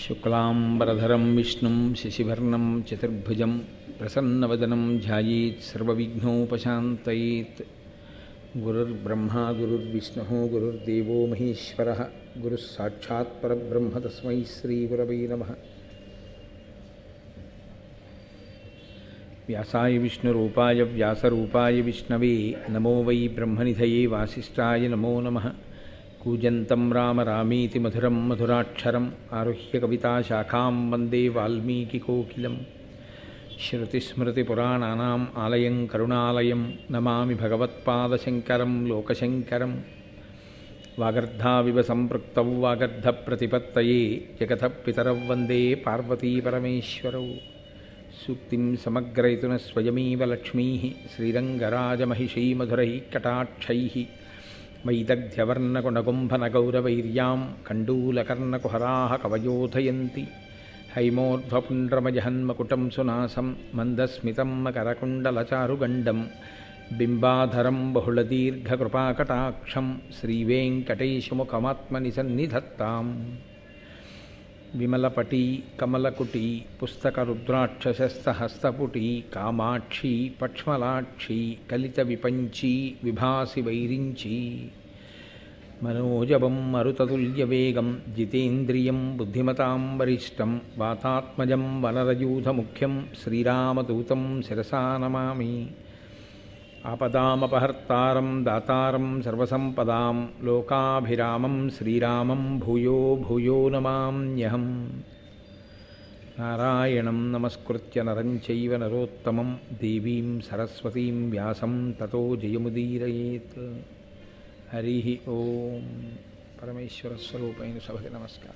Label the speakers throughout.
Speaker 1: शुक्लांबरधरं विष्णुं शशिवर्णं चतुर्भुजं प्रसन्नवदनं ध्यायेत् सर्वविघ्नोपशान्तयेत्। गुरुर्ब्रह्मा गुरुर्विष्णुः गुरुर्देवो महेश्वरः गुरुः साक्षात् परब्रह्म तस्मै श्रीगुरवे नमः। व्यासाय विष्णुरूपाय व्यासरूपाय विष्णवे नमो वै ब्रह्मनिधये वासिष्ठाय नमो नमः। कूजन्तं राम रामीति मधुरं मधुराक्षरम् आरुह्य कविताशाखां वन्दे वाल्मीकिकोकिलं। श्रुतिस्मृतिपुराणानाम् आलयं करुणालयं नमामि भगवत्पादशङ्करं लोकशङ्करं। वागर्धाविव सम्पृक्तौ वागर्धप्रतिपत्तये जगतः पितरौ वन्दे पार्वतीपरमेश्वरौ। सूक्तिं समग्रयितुनः स्वयमेव लक्ष्मीः श्रीरङ्गराजमहिषी मधुरैः कटाक्षैः। वैदग्ध्यवर्णकुणकुम्भनगौरवैर्यां कण्डूलकर्णकुहराः कवयोधयन्ति। हैमोर्ध्वपुण्ड्रमजहन्मकुटं सुनासं मन्दस्मितं मकरकुण्डलचारुगण्डं बिम्बाधरं बहुलदीर्घकृपाकटाक्षं श्रीवेङ्कटेशमुखमात्मनि सन्निधत्ताम्। विमलपटी कमलकुटी पुस्तकरुद्राक्षशस्तहस्तपुटी कामाक्षी पक्ष्मलाक्षी कलितविपञ्ची विभासि वैरिञ्ची। मनोजवं मरुततुल्यवेगं जितेन्द्रियं बुद्धिमतां वरिष्ठं वातात्मजं वनरयूथमुख्यं श्रीरामदूतं शिरसा नमामि। आपदामपहर्तारं दातारं सर्वसम्पदां लोकाभिरामं श्रीरामं भूयो भूयो नमाम्यहम्। नारायणं नमस्कृत्य नरं चैव नरोत्तमं देवीं सरस्वतीं व्यासं ततो जयमुदीरयेत्। हरि ओम। परमेश्वर स्वरूपैन सभके नमस्कार।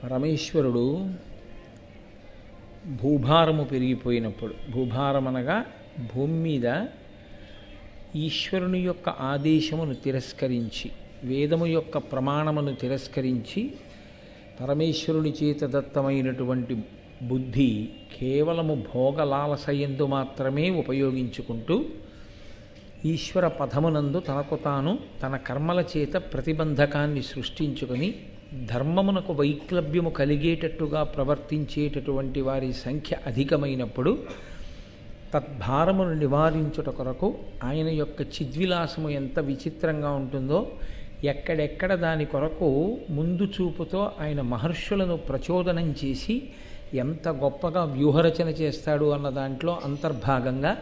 Speaker 1: పరమేశ్వరుడు భూభారము పెరిగిపోయినప్పుడు, భూభారం అనగా భూమి మీద ఈశ్వరుని యొక్క ఆదేశమును తిరస్కరించి, వేదము యొక్క ప్రమాణమును తిరస్కరించి, పరమేశ్వరుని చేత దత్తమైనటువంటి బుద్ధి కేవలము భోగలాలసయందు మాత్రమే ఉపయోగించుకుంటూ ఈశ్వర పథమునందు తనకు తాను తన కర్మల చేత ప్రతిబంధకాన్ని సృష్టించుకొని ధర్మమునకు వైక్లభ్యము కలిగేటట్టుగా ప్రవర్తించేటటువంటి వారి సంఖ్య అధికమైనప్పుడు తద్భారమును నివారించుట కొరకు ఆయన యొక్క చిద్విలాసము ఎంత విచిత్రంగా ఉంటుందో, ఎక్కడెక్కడ దాని కొరకు ముందు చూపుతో ఆయన మహర్షులను ప్రచోదనం చేసి ఎంత గొప్పగా వ్యూహరచన చేస్తాడు అన్న దాంట్లో అంతర్భాగంగా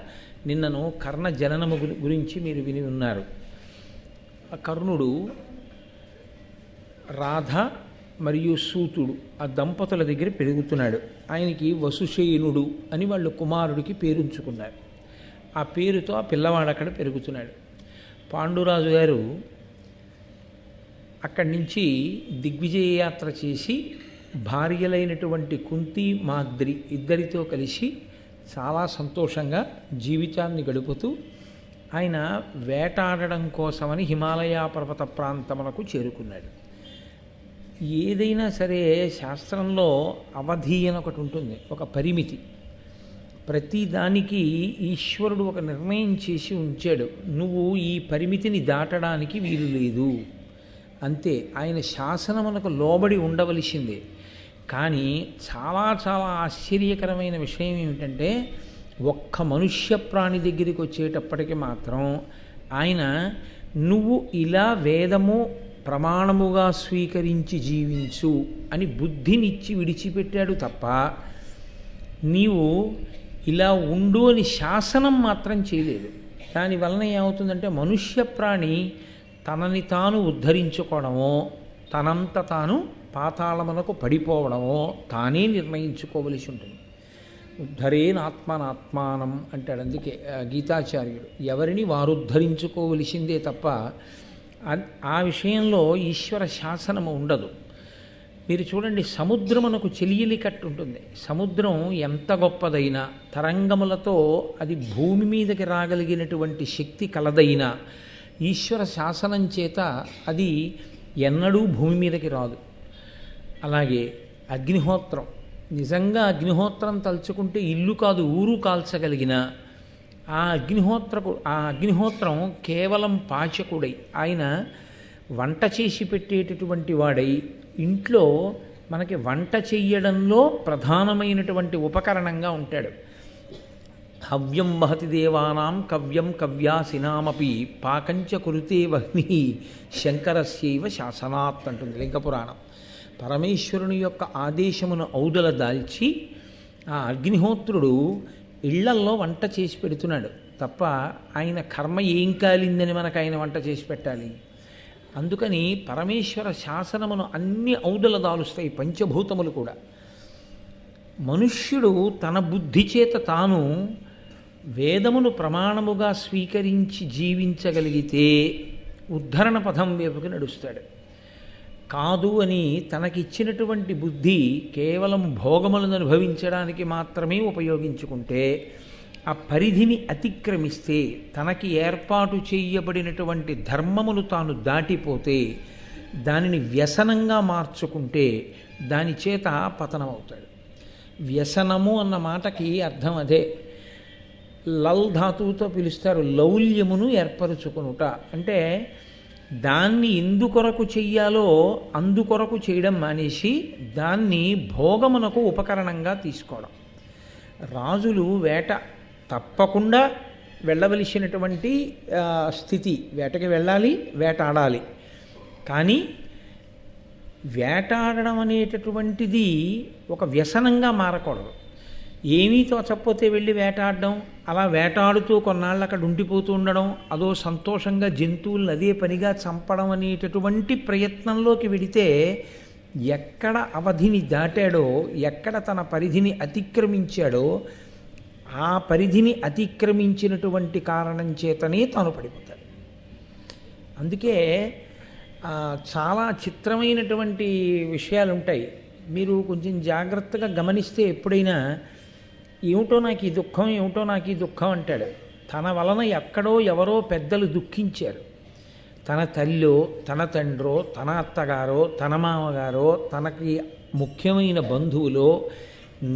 Speaker 1: నిన్నను కర్ణ జననము గురించి మీరు విని ఉన్నారు. ఆ కర్ణుడు రాధ మరియు సూతుడు ఆ దంపతుల దగ్గర పెరుగుతున్నాడు. ఆయనకి వసుశేనుడు అని వాళ్ళు కుమారుడికి పేరుంచుకున్నారు. ఆ పేరుతో ఆ పిల్లవాడు అక్కడ పెరుగుతున్నాడు. పాండురాజు గారు అక్కడి నుంచి దిగ్విజయ యాత్ర చేసి భార్యలైనటువంటి కుంతి మాద్రి ఇద్దరితో కలిసి చాలా సంతోషంగా జీవితాన్ని గడుపుతూ ఆయన వేటాడడం కోసమని హిమాలయ పర్వత ప్రాంతములకు చేరుకున్నాడు. ఏదైనా సరే శాస్త్రంలో అవధి అని ఒకటి ఉంటుంది, ఒక పరిమితి. ప్రతిదానికి ఈశ్వరుడు ఒక నిర్ణయం చేసి ఉంచాడు, నువ్వు ఈ పరిమితిని దాటడానికి వీలు లేదు అంతే. ఆయన శాసనమునకు లోబడి ఉండవలసిందే. కానీ చాలా చాలా ఆశ్చర్యకరమైన విషయం ఏమిటంటే, ఒక్క మనుష్య ప్రాణి దగ్గరికి వచ్చేటప్పటికి మాత్రం ఆయన నువ్వు ఇలా వేదము ప్రమాణముగా స్వీకరించి జీవించు అని బుద్ధినిచ్చి విడిచిపెట్టాడు తప్ప నీవు ఇలా ఉండు అని శాసనం మాత్రం చేయలేదు. దానివలన ఏమవుతుందంటే మనుష్య ప్రాణి తనని తాను ఉద్ధరించుకోవడమో, తనంత తాను పాతాళమునకు పడిపోవడమో తానే నిర్ణయించుకోవలసి ఉంటుంది. ఉద్ధరేనాత్మనాత్మానం అంటాడు. అందుకే గీతాచార్యుడు ఎవరిని వారు ఉద్ధరించుకోవలసిందే తప్ప ఆ విషయంలో ఈశ్వర శాసనము ఉండదు. మీరు చూడండి, సముద్రమునకు చెలియలి కట్టు ఉంటుంది. సముద్రం ఎంత గొప్పదైనా, తరంగములతో అది భూమి మీదకి రాగలిగినటువంటి శక్తి కలదైనా ఈశ్వర శాసనం చేత అది ఎన్నడూ భూమి మీదకి రాదు. అలాగే అగ్నిహోత్రం, నిజంగా అగ్నిహోత్రం తలుచుకుంటే ఇల్లు కాదు ఊరు కాల్చగలిగిన ఆ అగ్నిహోత్రం కేవలం పాచకుడై, ఆయన వంట చేసి పెట్టేటటువంటి వాడై, ఇంట్లో మనకి వంట చెయ్యడంలో ప్రధానమైనటువంటి ఉపకరణంగా ఉంటాడు. హవ్యం వహతి దేవానాం కవ్యం కవ్యాసినామపి పాకంచ కురుతే వహ్ని శంకరస్యైవ శాసనాత్ అంటుంది లింగపురాణం. పరమేశ్వరుని యొక్క ఆదేశమును ఔదల దాల్చి ఆ అగ్నిహోత్రుడు ఇళ్లల్లో వంట చేసి పెడుతున్నాడు తప్ప ఆయన కర్మ ఏం కాలిందని మనకు ఆయన వంట చేసి పెట్టాలి. అందుకని పరమేశ్వర శాసనమును అన్ని ఔదల దాలుస్తాయి, పంచభూతములు కూడా. మనుష్యుడు తన బుద్ధి చేత తాను వేదమును ప్రమాణముగా స్వీకరించి జీవించగలిగితే ఉద్ధరణ పథం వైపుకి నడుస్తాడు. కాదు అని తనకిచ్చినటువంటి బుద్ధి కేవలం భోగములను అనుభవించడానికి మాత్రమే ఉపయోగించుకుంటే, ఆ పరిధిని అతిక్రమిస్తే, తనకి ఏర్పాటు చేయబడినటువంటి ధర్మమును తాను దాటిపోతే, దానిని వ్యసనంగా మార్చుకుంటే దాని చేత పతనమవుతాడు. వ్యసనము అన్న మాటకి అర్థం అదే. లల్ ధాతువుతో పిలుస్తారు, లౌల్యమును ఏర్పరుచుకునుట. అంటే దాన్ని ఎందుకొరకు చెయ్యాలో అందుకొరకు చేయడం మానేసి దాన్ని భోగమునకు ఉపకరణంగా తీసుకోవడం. రాజులు వేట తప్పకుండా వెళ్ళవలసినటువంటి స్థితి, వేటకి వెళ్ళాలి, వేటాడాలి. కానీ వేటాడడం అనేటటువంటిది ఒక వ్యసనంగా మారకూడదు. ఏమీ తోచకపోతే వెళ్ళి వేటాడడం, అలా వేటాడుతూ కొన్నాళ్ళు అక్కడ ఉండిపోతూ ఉండడం, అదో సంతోషంగా జంతువులను అదే పనిగా చంపడం అనేటటువంటి ప్రయత్నంలోకి వెడితే ఎక్కడ అవధిని దాటాడో, ఎక్కడ తన పరిధిని అతిక్రమించాడో, ఆ పరిధిని అతిక్రమించినటువంటి కారణం చేతనే తాను పడిపోతాడు. అందుకే చాలా చిత్రమైనటువంటి విషయాలు ఉంటాయి. మీరు కొంచెం జాగ్రత్తగా గమనిస్తే ఎప్పుడైనా ఏమిటో నాకు ఈ దుఃఖం, ఏమిటో నాకు ఈ దుఃఖం అంటాడు. తన వలన ఎక్కడో ఎవరో పెద్దలు దుఃఖించారు. తన తల్లో, తన తండ్రో, తన అత్తగారో, తన మామగారో, తనకి ముఖ్యమైన బంధువులో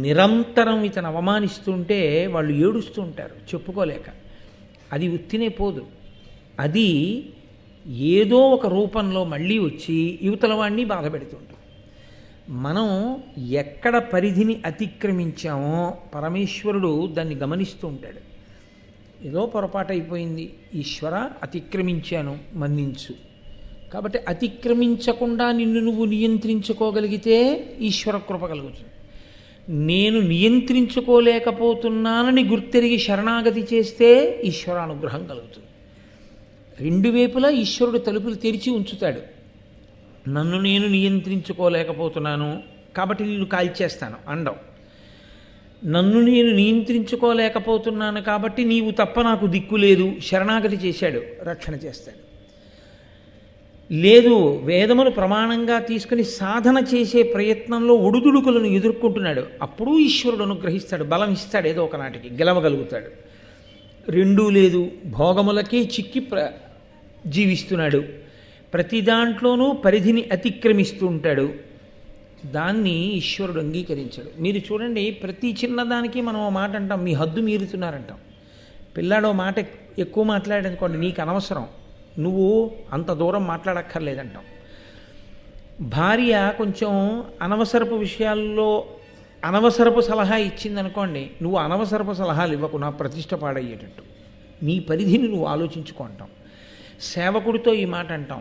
Speaker 1: నిరంతరం ఇతను అవమానిస్తుంటే వాళ్ళు ఏడుస్తూ ఉంటారు చెప్పుకోలేక. అది ఉత్తినే పోదు, అది ఏదో ఒక రూపంలో మళ్ళీ వచ్చి యువతల వాడిని బాధ పెడుతుంటారు. మనం ఎక్కడ పరిధిని అతిక్రమించామో పరమేశ్వరుడు దాన్ని గమనిస్తూ ఉంటాడు. ఏదో పొరపాటు అయిపోయింది, ఈశ్వర అతిక్రమించాను మన్నించు. కాబట్టి అతిక్రమించకుండా నిన్ను నువ్వు నియంత్రించుకోగలిగితే ఈశ్వర కృప కలుగుతుంది. నేను నియంత్రించుకోలేకపోతున్నానని గుర్తెరిగి శరణాగతి చేస్తే ఈశ్వరానుగ్రహం కలుగుతుంది. రెండు వైపులా ఈశ్వరుడు తలుపులు తెరిచి ఉంచుతాడు. నన్ను నేను నియంత్రించుకోలేకపోతున్నాను కాబట్టి నేను కాల్చేస్తాను అండం, నన్ను నేను నియంత్రించుకోలేకపోతున్నాను కాబట్టి నీవు తప్ప నాకు దిక్కు లేదు, శరణాగతి చేశాడు, రక్షణ చేస్తాడు. లేదు, వేదమును ప్రమాణంగా తీసుకుని సాధన చేసే ప్రయత్నంలో ఒడుదుడుకులను ఎదుర్కొంటున్నాడు, అప్పుడు ఈశ్వరుడు అనుగ్రహిస్తాడు, బలం ఇస్తాడు, ఏదో ఒకనాటికి గెలవగలుగుతాడు. రెండూ లేదు, భోగములకే చిక్కి జీవిస్తున్నాడు, ప్రతి దాంట్లోనూ పరిధిని అతిక్రమిస్తూ ఉంటాడు, దాన్ని ఈశ్వరుడు అంగీకరించాడు. మీరు చూడండి, ప్రతి చిన్నదానికి మనం ఓ మాట అంటాం, మీ హద్దు మీరుతున్నారంటాం. పిల్లాడో మాట ఎక్కువ మాట్లాడనుకోండి, నీకు అనవసరం, నువ్వు అంత దూరం మాట్లాడక్కర్లేదంటాం. భార్య కొంచెం అనవసరపు విషయాల్లో అనవసరపు సలహా ఇచ్చిందనుకోండి, నువ్వు అనవసరపు సలహాలు ఇవ్వకు, నా ప్రతిష్ట పాడయ్యేటట్టు, నీ పరిధిని నువ్వు ఆలోచించుకుంటాం. సేవకుడితో ఈ మాట అంటాం,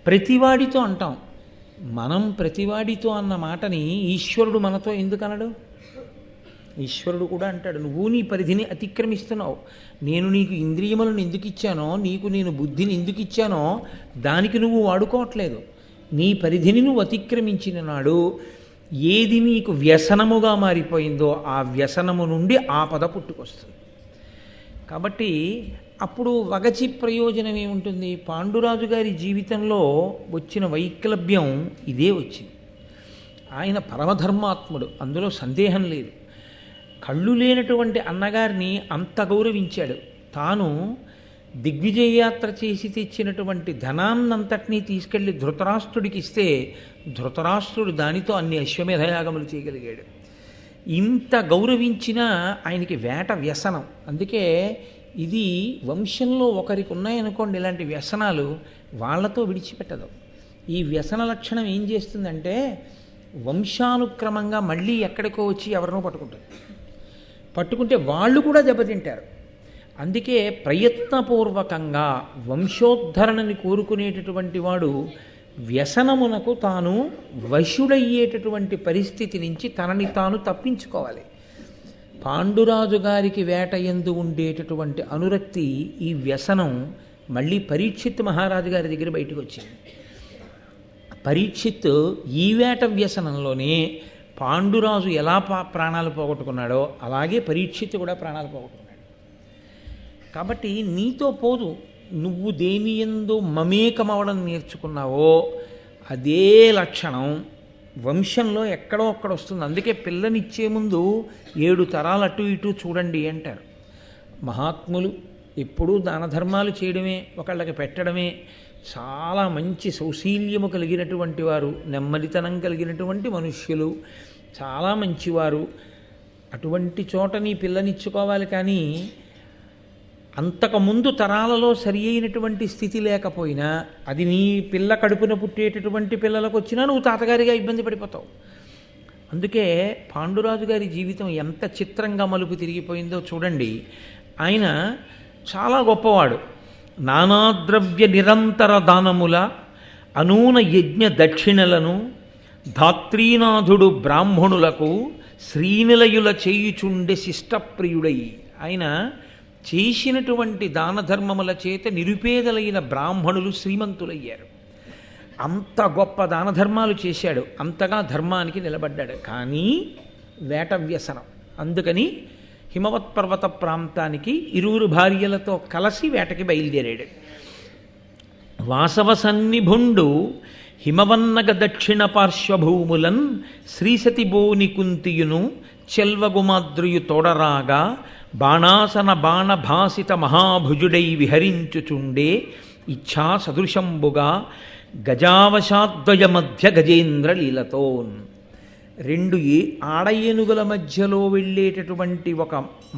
Speaker 1: ప్రతివాడితో అంటాం. మనం ప్రతివాడితో అన్న మాటని ఈశ్వరుడు మనతో ఎందుకు అనడు? ఈశ్వరుడు కూడా అంటాడు, నువ్వు నీ పరిధిని అతిక్రమిస్తున్నావు, నేను నీకు ఇంద్రియములను ఎందుకు ఇచ్చానో, నీకు నేను బుద్ధిని ఎందుకు ఇచ్చానో దానికి నువ్వు వాడుకోవట్లేదు. నీ పరిధిని నువ్వు అతిక్రమించిన నాడు ఏది నీకు వ్యసనముగా మారిపోయిందో ఆ వ్యసనము నుండి ఆపద పుట్టుకొస్తుంది. కాబట్టి అప్పుడు వగచి ప్రయోజనం ఏముంటుంది? పాండురాజు గారి జీవితంలో వచ్చిన వైక్లభ్యం ఇదే వచ్చింది. ఆయన పరమధర్మాత్ముడు, అందులో సందేహం లేదు. కళ్ళు లేనటువంటి అన్నగారిని అంత గౌరవించాడు. తాను దిగ్విజయయాత్ర చేసి తెచ్చినటువంటి ధనాన్నంతటినీ తీసుకెళ్లి ధృతరాష్ట్రుడికి ఇస్తే ధృతరాష్ట్రుడు దానితో అన్ని అశ్వమేధయాగములు చేయగలిగాడు. ఇంత గౌరవించినా ఆయనకి వేట వ్యసనం. అందుకే ఇది వంశంలో ఒకరికి ఉన్నాయనుకోండి ఇలాంటి వ్యసనాలు, వాళ్లతో విడిచిపెట్టదు. ఈ వ్యసన లక్షణం ఏం చేస్తుందంటే వంశానుక్రమంగా మళ్ళీ ఎక్కడికో వచ్చి ఎవరినో పట్టుకుంటుంది. పట్టుకుంటే వాళ్ళు కూడా దెబ్బతింటారు. అందుకే ప్రయత్నపూర్వకంగా వంశోద్ధరణని కోరుకునేటటువంటి వాడు వ్యసనమునకు తాను వశుడయ్యేటటువంటి పరిస్థితి నుంచి తనని తాను తప్పించుకోవాలి. పాండురాజు గారికి వేట యందు ఉండేటటువంటి అనురక్తి, ఈ వ్యసనం మళ్ళీ పరీక్షిత్ మహారాజు గారి దగ్గర బయటకు వచ్చింది. పరీక్షిత్ ఈ వేట వ్యసనంలోనే పాండురాజు ఎలా ప్రాణాలు పోగొట్టుకున్నాడో అలాగే పరీక్షిత్ కూడా ప్రాణాలు పోగొట్టుకున్నాడు. కాబట్టి నీతో పోదు, నువ్వు దేని యందు మమేకమవడం నేర్చుకున్నావో అదే లక్షణం వంశంలో ఎక్కడో అక్కడ వస్తుంది. అందుకే పిల్లనిచ్చే ముందు 7 తరాలు అటు ఇటు చూడండి అంటారు. మహాత్ములు ఎప్పుడూ దాన ధర్మాలు చేయడమే, ఒకళ్ళకి పెట్టడమే, చాలా మంచి సౌశీల్యము కలిగినటువంటి వారు, నెమ్మదితనం కలిగినటువంటి మనుష్యులు, చాలా మంచివారు. అటువంటి చోట నీ పిల్లనిచ్చుకోవాలి. కానీ అంతకుముందు తరాలలో సరి అయినటువంటి స్థితి లేకపోయినా అది నీ పిల్ల కడుపున పుట్టేటటువంటి పిల్లలకు వచ్చినా నువ్వు తాతగారిగా ఇబ్బంది పడిపోతావు. అందుకే పాండురాజు గారి జీవితం ఎంత చిత్రంగా మలుపు తిరిగిపోయిందో చూడండి. ఆయన చాలా గొప్పవాడు. నానాద్రవ్య నిరంతర దానముల అనూన యజ్ఞ దక్షిణలను ధాత్రీనాథుడు బ్రాహ్మణులకు శ్రీనిలయుల చేయుచుండె శిష్టప్రియుడై, ఆయన చేసినటువంటి దాన ధర్మముల చేత నిరుపేదలైన బ్రాహ్మణులు శ్రీమంతులయ్యారు. అంత గొప్ప దాన ధర్మాలు చేశాడు, అంతగా ధర్మానికి నిలబడ్డాడు. కానీ వేట వ్యసనం. అందుకని హిమవత్ పర్వత ప్రాంతానికి 2 భార్యలతో కలిసి వేటకి బయలుదేరాడు. వాసవ సన్నిభుండు హిమవన్నగ దక్షిణ పార్శ్వభూములన్ శ్రీసతిబోని కుంతియును చెల్వగుమాద్రియు తోడరాగా బాణాసన బాణభాసిత మహాభుజుడై విహరించుచుండే ఇచ్ఛా సదృశంబుగా గజావశాద్వయ మధ్య గజేంద్ర లీలతోన్. 2 ఆడ ఏనుగుల మధ్యలో వెళ్ళేటటువంటి ఒక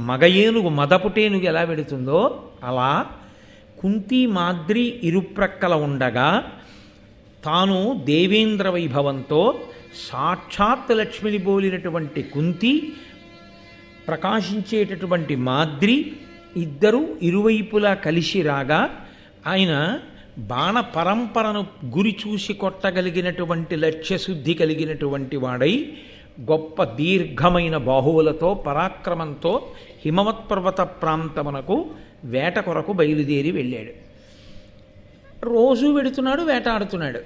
Speaker 1: మగ ఏనుగు, మదపుటేనుగు ఎలా వెడుతుందో అలా కుంతి మాద్రి ఇరుప్రక్కల ఉండగా తాను దేవేంద్ర వైభవంతో సాక్షాత్ లక్ష్మిని బోలినటువంటి కుంతి, ప్రకాశించేటటువంటి మాద్రి ఇద్దరు ఇరువైపులా కలిసి రాగా ఆయన బాణ పరంపరను గురి చూసి కొట్టగలిగినటువంటి లక్ష్యశుద్ధి కలిగినటువంటి వాడై గొప్ప దీర్ఘమైన బాహువులతో పరాక్రమంతో హిమవత్ పర్వత ప్రాంతమునకు వేట కొరకు బయలుదేరి వెళ్ళాడు. రోజు వెడుతున్నాడు, వేటాడుతున్నాడు.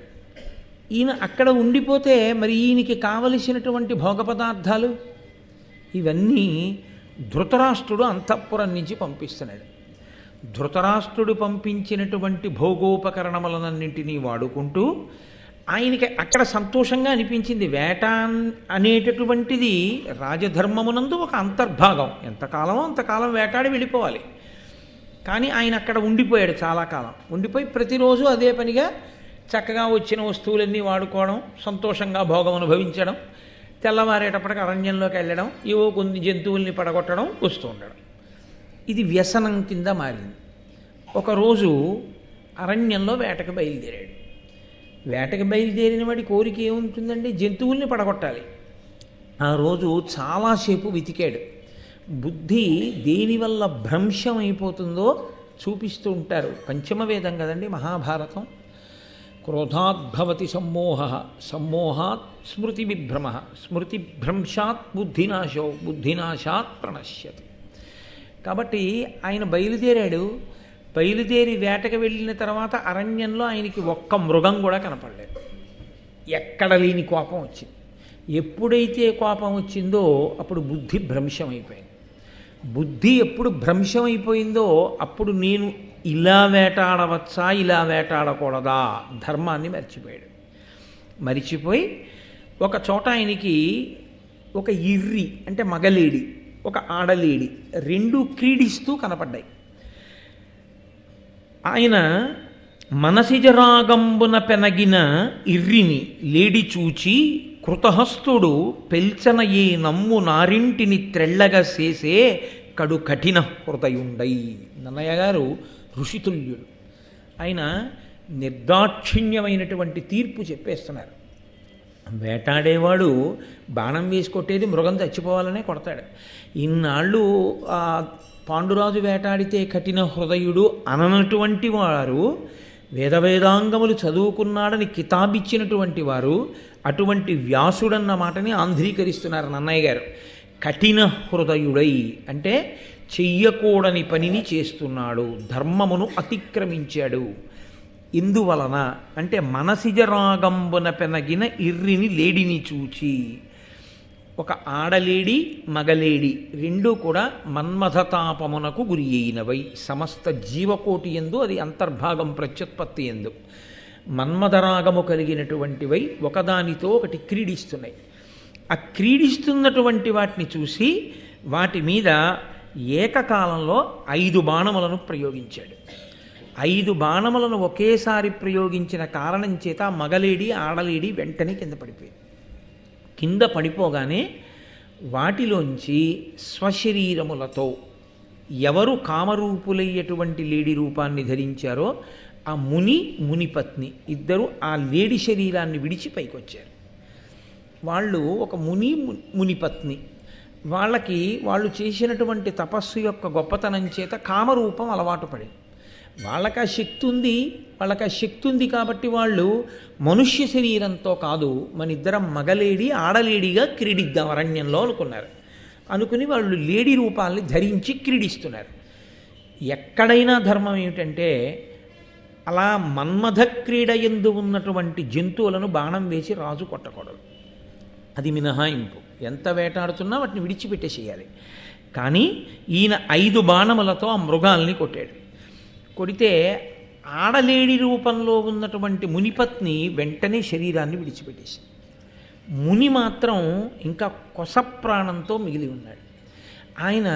Speaker 1: ఈయన అక్కడ ఉండిపోతే మరి ఈయనకి కావలసినటువంటి భోగ పదార్థాలు ఇవన్నీ ధృతరాష్ట్రుడు అంతఃపురం నుంచి పంపిస్తున్నాడు. ధృతరాష్ట్రుడు పంపించినటువంటి భోగోపకరణములన్నింటినీ వాడుకుంటూ ఆయనకి అక్కడ సంతోషంగా అనిపించింది. వేట అనేటటువంటిది రాజధర్మమునందు ఒక అంతర్భాగం. ఎంతకాలమో అంతకాలం వేటాడి వెళ్ళిపోవాలి. కానీ ఆయన అక్కడ ఉండిపోయాడు, చాలా కాలం ఉండిపోయి ప్రతిరోజు అదే పనిగా చక్కగా వచ్చిన వస్తువులన్నీ వాడుకోవడం, సంతోషంగా భోగం అనుభవించడం, తెల్లవారేటప్పటికి అరణ్యంలోకి వెళ్ళడం, ఏవో కొన్ని జంతువుల్ని పడగొట్టడం, వస్తూ ఉండడం. ఇది వ్యసనం కింద మారింది. ఒకరోజు అరణ్యంలో వేటకు బయలుదేరాడు. వేటకు బయలుదేరిన వాడి కోరిక ఏముంటుందండి? జంతువుల్ని పడగొట్టాలి. ఆ రోజు చాలాసేపు వెతికాడు. బుద్ధి దేనివల్ల భ్రంశం అయిపోతుందో చూపిస్తూ ఉంటారు. పంచమవేదం కదండి మహాభారతం. క్రోధాద్భవతి సమ్మోహ, సమ్మోహాత్ స్మృతి విభ్రమ, స్మృతి భ్రంశాత్ బుద్ధినాశో, బుద్ధినాశాత్ ప్రణశ్యతి. కాబట్టి ఆయన బయలుదేరాడు. బయలుదేరి వేటకు వెళ్ళిన తర్వాత అరణ్యంలో ఆయనకి ఒక్క మృగం కూడా కనపడలేదు. ఎక్కడ లేని కోపం వచ్చింది. ఎప్పుడైతే కోపం వచ్చిందో అప్పుడు బుద్ధి భ్రంశమైపోయింది. బుద్ధి ఎప్పుడు భ్రంశమైపోయిందో అప్పుడు నేను ఇలా వేటాడవచ్చా, ఇలా వేటాడకూడదా, ధర్మాన్ని మర్చిపోయాడు. మరిచిపోయి ఒక చోట ఆయనకి ఒక ఇర్రి అంటే మగలేడి, ఒక ఆడలేడి 2 క్రీడిస్తూ కనపడ్డాయి. ఆయన మనసిజరాగంబున పెనగిన ఇర్రిని లేడి చూచి కృతహస్తుడు పెల్చన ఏ నమ్ము నారింటిని త్రెళ్ళగా చేసే కడు కఠిన హృదయుండై. నన్నయ్య గారు ఋషితుల్యుడు. ఆయన నిర్దాక్షిణ్యమైనటువంటి తీర్పు చెప్పేస్తున్నారు. వేటాడేవాడు బాణం వేసి కొట్టేది మృగం చచ్చిపోవాలనే కొడతాడు. ఇన్నాళ్ళు పాండురాజు వేటాడితే కఠిన హృదయుడు అననటువంటి వారు, వేదవేదాంగములు చదువుకున్నాడని కితాబిచ్చినటువంటి వారు, అటువంటి వ్యాసుడన్న మాటని ఆంధ్రీకరిస్తున్నారు నన్నయ్య గారు. కఠిన హృదయుడై అంటే చెయ్యకూడని పనిని చేస్తున్నాడు, ధర్మమును అతిక్రమించాడు. ఇందువలన అంటే మనసిజరాగంబున పెనగిన ఇర్రిని లేడిని చూచి. ఒక ఆడలేడి మగలేడి రెండూ కూడా మన్మథతాపమునకు గురి అయినవై, సమస్త జీవకోటి యందు అది అంతర్భాగం, ప్రత్యుత్పత్తి యందు మన్మథరాగము కలిగినటువంటివై ఒకదానితో ఒకటి క్రీడిస్తున్నాయి. ఆ క్రీడిస్తున్నటువంటి వాటిని చూసి వాటి మీద ఏకకాలంలో 5 బాణములను ప్రయోగించాడు. 5 బాణములను ఒకేసారి ప్రయోగించిన కారణం చేత మగలేడి ఆడలేడి వెంటనే కింద పడిపోయింది. కింద పడిపోగానే వాటిలోంచి స్వశరీరములతో ఎవరు కామరూపులయ్యేటువంటి లేడి రూపాన్ని ధరించారో ఆ మునిపత్ని ఇద్దరు ఆ లేడి శరీరాన్ని విడిచి పైకి వచ్చారు. వాళ్ళు ఒక మునిపత్ని. వాళ్ళకి వాళ్ళు చేసినటువంటి తపస్సు యొక్క గొప్పతనం చేత కామరూపం అలవాటు పడింది. వాళ్ళకి ఆ శక్తి ఉంది కాబట్టి వాళ్ళు మనుష్య శరీరంతో కాదు, మన ఇద్దరం మగలేడి ఆడలేడిగా క్రీడిద్దాం అరణ్యంలో అనుకున్నారు. అనుకుని వాళ్ళు లేడీ రూపాల్ని ధరించి క్రీడిస్తున్నారు. ఎక్కడైనా ధర్మం ఏమిటంటే అలా మన్మథ క్రీడ యందు ఉన్నటువంటి జంతువులను బాణం వేసి రాజు కొట్టకూడదు. అది మినహాయింపు. ఎంత వేటాడుతున్నా వాటిని విడిచిపెట్టేసేయాలి. కానీ ఈయన 5 బాణములతో ఆ మృగాల్ని కొట్టాడు. కొడితే ఆడలేడి రూపంలో ఉన్నటువంటి మునిపత్ని వెంటనే శరీరాన్ని విడిచిపెట్టేసింది. ముని మాత్రం ఇంకా కొస ప్రాణంతో మిగిలి ఉన్నాడు. ఆయన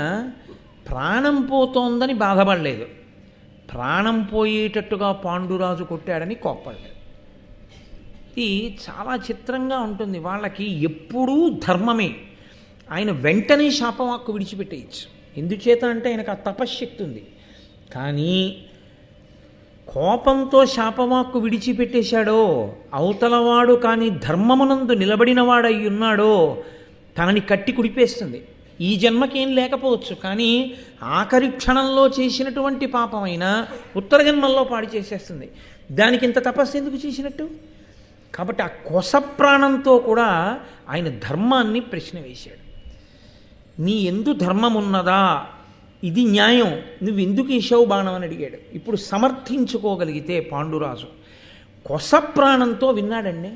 Speaker 1: ప్రాణం పోతోందని బాధపడలేదు, ప్రాణం పోయేటట్టుగా పాండురాజు కొట్టాడని కోప్పడలేదు. ఇది చాలా చిత్రంగా ఉంటుంది. వాళ్ళకి ఎప్పుడూ ధర్మమే. ఆయన వెంటనే శాపవాక్కు విడిచిపెట్టేయచ్చు. ఎందుచేత అంటే ఆయనకు ఆ తపశ్శక్తి ఉంది. కానీ కోపంతో శాపవాక్కు విడిచిపెట్టేశాడో, అవతలవాడు కానీ ధర్మమునందు నిలబడినవాడై ఉన్నాడో తనని కట్టి కుడిపేస్తుంది. ఈ జన్మకేం లేకపోవచ్చు, కానీ ఆఖరి క్షణంలో చేసినటువంటి పాపమైనా ఉత్తర జన్మల్లో పాడు చేసేస్తుంది. దానికి ఇంత తపస్సు ఎందుకు చేసినట్టు? కాబట్టి ఆ కొస ప్రాణంతో కూడా ఆయన ధర్మాన్ని ప్రశ్న వేశాడు. నీ ఎందు ధర్మం ఉన్నదా? ఇది న్యాయం, నువ్వు ఎందుకు వేసావు బాణం అని అడిగాడు. ఇప్పుడు సమర్థించుకోగలిగితే పాండురాజు కొస ప్రాణంతో విన్నాడండి.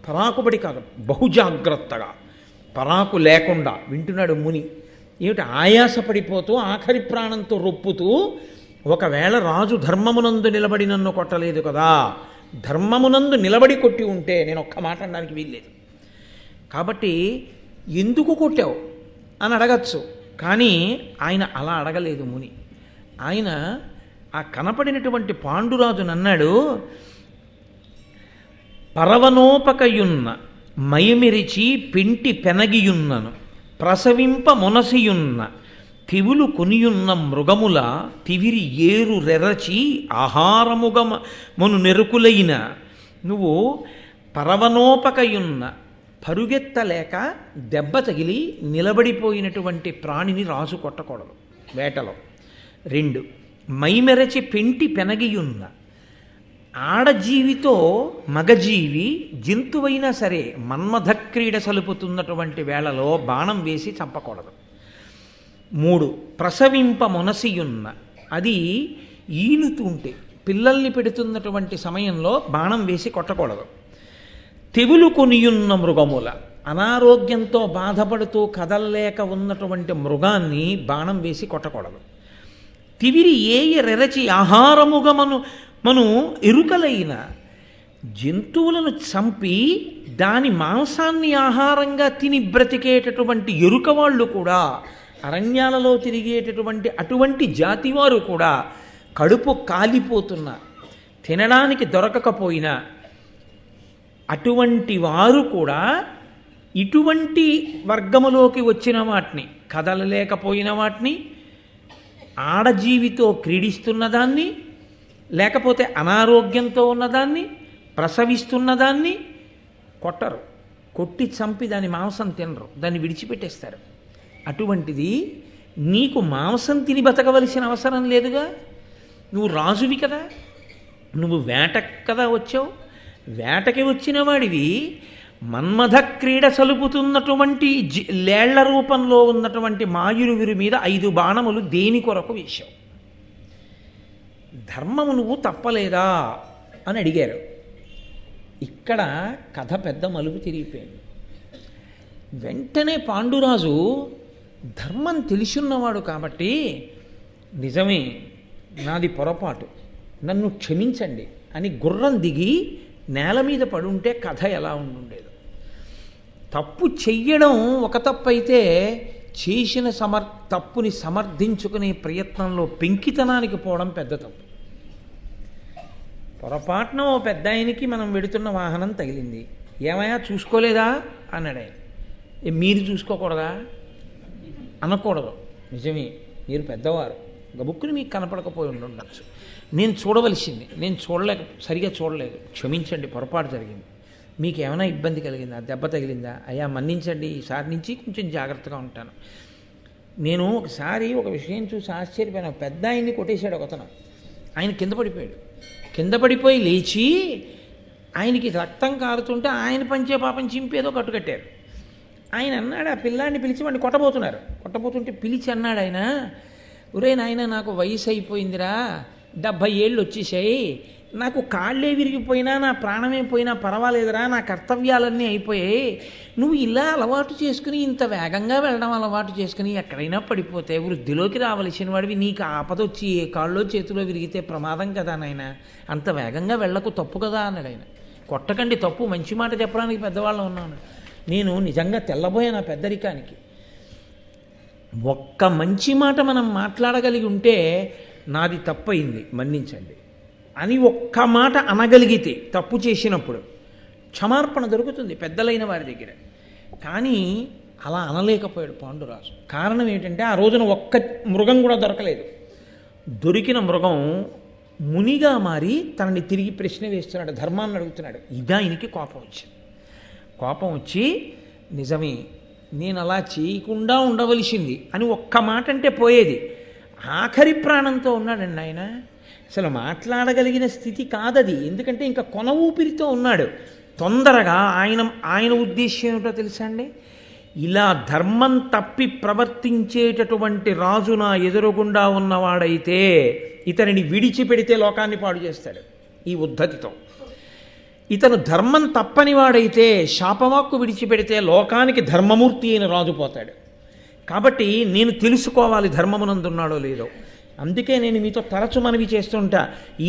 Speaker 1: పరాకుబడి కాదు, బహుజాగ్రత్తగా, పరాకు లేకుండా వింటున్నాడు ముని. ఏమిటి ఆయాసపడిపోతూ ఆఖరి ప్రాణంతో రొప్పుతూ, ఒకవేళ రాజు ధర్మమునందు నిలబడి నన్ను కొట్టలేదు కదా, ధర్మమునందు నిలబడి కొట్టి ఉంటే నేను ఒక్క మాట అనడానికి వీల్లేదు. కాబట్టి ఎందుకు కొట్టావు అని అడగచ్చు. కానీ ఆయన అలా అడగలేదు ముని. ఆయన ఆ కనపడినటువంటి పాండురాజును అన్నాడు, పరవనోపకయున్న మయమిరిచి పెంటి పెనగియున్నను ప్రసవింప మొనసియున్న తివులు కొనియున్న మృగముల తివిరి ఏరు రెరచి ఆహారముగమను నెరుకులైన. నువ్వు పరవనోపకయున్న పరుగెత్తలేక దెబ్బ తగిలి నిలబడిపోయినటువంటి ప్రాణిని రాజు కొట్టకూడదు వేటలో. 2 మైమెరచి పెంటి పెనగియున్న ఆడజీవితో మగజీవి జంతువైనా సరే మన్మథ క్రీడ సలుపుతున్నటువంటి వేళలో బాణం వేసి చంపకూడదు. 3 ప్రసవింప మొనసియున్న, అది ఈనుతుంటే పిల్లల్ని పెడుతున్నటువంటి సమయంలో బాణం వేసి కొట్టకూడదు. తెవులు కొనియున్న మృగముల, అనారోగ్యంతో బాధపడుతూ కదల్లేక ఉన్నటువంటి మృగాన్ని బాణం వేసి కొట్టకూడదు. తివిరి ఏయ రెరచి ఆహారముగమను ఎరుకలైన, జంతువులను చంపి దాని మాంసాన్ని ఆహారంగా తిని బ్రతికేటటువంటి ఎరుక వాళ్ళు కూడా, అరణ్యాలలో తిరిగేటటువంటి అటువంటి జాతివారు కూడా కడుపు కాలిపోతున్నా, తినడానికి దొరకకపోయినా అటువంటి వారు కూడా ఇటువంటి వర్గములోకి వచ్చిన వాటిని, కదలలేకపోయిన వాటిని, ఆడజీవితో క్రీడిస్తున్నదాన్ని, లేకపోతే అనారోగ్యంతో ఉన్నదాన్ని, ప్రసవిస్తున్నదాన్ని కొట్టరు, కొట్టి చంపి దాని మాంసం తినరు, దాన్ని విడిచిపెట్టేస్తారు. అటువంటిది నీకు మాంసం తిని బతకవలసిన అవసరం లేదుగా. నువ్వు రాజువి కదా, నువ్వు వేటకు కదా వచ్చావు. వేటకి వచ్చిన వాడివి మన్మథ క్రీడ సలుపుతున్నటువంటి లేళ్ల రూపంలో ఉన్నటువంటి మాయురువిరి మీద 5 బాణములు దేని కొరకు వేశావు? ధర్మము నువ్వు తప్పలేదా అని అడిగారు. ఇక్కడ కథ పెద్ద మలుపు తిరిగిపోయింది. వెంటనే పాండురాజు ధర్మం తెలిసున్నవాడు కాబట్టి, నిజమే నాది పొరపాటు, నన్ను క్షమించండి అని గుర్రం దిగి నేల మీద పడుంటే కథ ఎలా ఉండుండేది. తప్పు చెయ్యడం ఒక తప్పు అయితే, చేసిన తప్పుని సమర్థించుకునే ప్రయత్నంలో పెంకితనానికి పోవడం పెద్ద తప్పు. పొరపాటున ఓ పెద్ద ఆయనకి మనం వెడుతున్న వాహనం తగిలింది, ఏమయ్యా చూసుకోలేదా అన్నాడు ఆయన. మీరు చూసుకోకూడదా అనకూడదు. నిజమే, మీరు పెద్దవారు, గబుక్కుని మీకు కనపడకపోయి ఉండొచ్చు. నేను చూడవలసింది, నేను సరిగా చూడలేదు, క్షమించండి, పొరపాటు జరిగింది. మీకు ఏమైనా ఇబ్బంది కలిగిందా, దెబ్బ తగిలిందా? అయ్యా మన్నించండి, ఈసారి నుంచి కొంచెం జాగ్రత్తగా ఉంటాను. నేను ఒకసారి ఒక విషయం చూసి ఆశ్చర్యపోయాను. పెద్ద ఆయన్ని కొట్టేశాడు ఒకతను. ఆయన కింద పడిపోయాడు. కింద పడిపోయి లేచి ఆయనకి రక్తం కారుతుంటే ఆయన పంచే పాపం చింపేదో కట్టుకట్టారు. ఆయన అన్నాడు, ఆ పిల్లాన్ని పిలిచి వాడిని కొట్టబోతుంటే పిలిచి అన్నాడు ఆయన, ఒరే నాయన, నాకు వయసు అయిపోయిందిరా, 70 ఏళ్ళు వచ్చేసాయి, నాకు కాళ్ళే విరిగిపోయినా నా ప్రాణమే పోయినా పర్వాలేదురా, నా కర్తవ్యాలన్నీ అయిపోయాయి, నువ్వు ఇలా అలవాటు చేసుకుని ఇంత వేగంగా వెళ్ళడం అలవాటు చేసుకుని ఎక్కడైనా పడిపోతే వృద్ధిలోకి రావలసిన వాడివి, నీకు ఆపదొచ్చి ఏ కాళ్ళలో చేతిలో విరిగితే ప్రమాదం కదా నాయన, అంత వేగంగా వెళ్ళకు, తప్పు కదా అన్నాడు ఆయన. కొట్టకండి, తప్పు, మంచి మాట చెప్పడానికి పెద్దవాళ్ళం ఉన్నాను. నేను నిజంగా తెల్లబోయాను ఆ పెద్దరికానికి. ఒక్క మంచి మాట మనం మాట్లాడగలిగి ఉంటే, నాది తప్పయింది మన్నించండి అని ఒక్క మాట అనగలిగితే, తప్పు చేసినప్పుడు క్షమార్పణ దొరుకుతుంది పెద్దలైన వారి దగ్గర. కానీ అలా అనలేకపోయాడు పాండురాజు. కారణం ఏంటంటే, ఆ రోజున ఒక్క మృగం కూడా దొరకలేదు. దొరికిన మృగం మునిగా మారి తనని తిరిగి ప్రశ్న వేస్తున్నాడు, ధర్మాన్ని అడుగుతున్నాడు. ఇదా ఆయనకి కోపం వచ్చింది. కోపం వచ్చి, నిజమే నేను అలా చేయకుండా ఉండవలసింది అని ఒక్క మాట అంటే పోయేది. ఆఖరి ప్రాణంతో ఉన్నాడండి ఆయన. అసలు మాట్లాడగలిగిన స్థితి కాదది, ఎందుకంటే ఇంకా కొన ఊపిరితో ఉన్నాడు. తొందరగా ఆయన ఉద్దేశ్యం ఏమిటో తెలుసా అండి? ఇలా ధర్మం తప్పి ప్రవర్తించేటటువంటి రాజు నా ఎదురుగుండా ఉన్నవాడైతే ఇతనిని విడిచిపెడితే లోకాన్ని పాడు చేస్తాడు ఈ ఉద్ధతితో. ఇతను ధర్మం తప్పని వాడైతే శాపవాక్కు విడిచిపెడితే లోకానికి ధర్మమూర్తి అయిన రాజు పోతాడు. కాబట్టి నేను తెలుసుకోవాలి ధర్మమునందున్నాడో లేదో. అందుకే నేను మీతో తరచు మనవి చేస్తుంటా,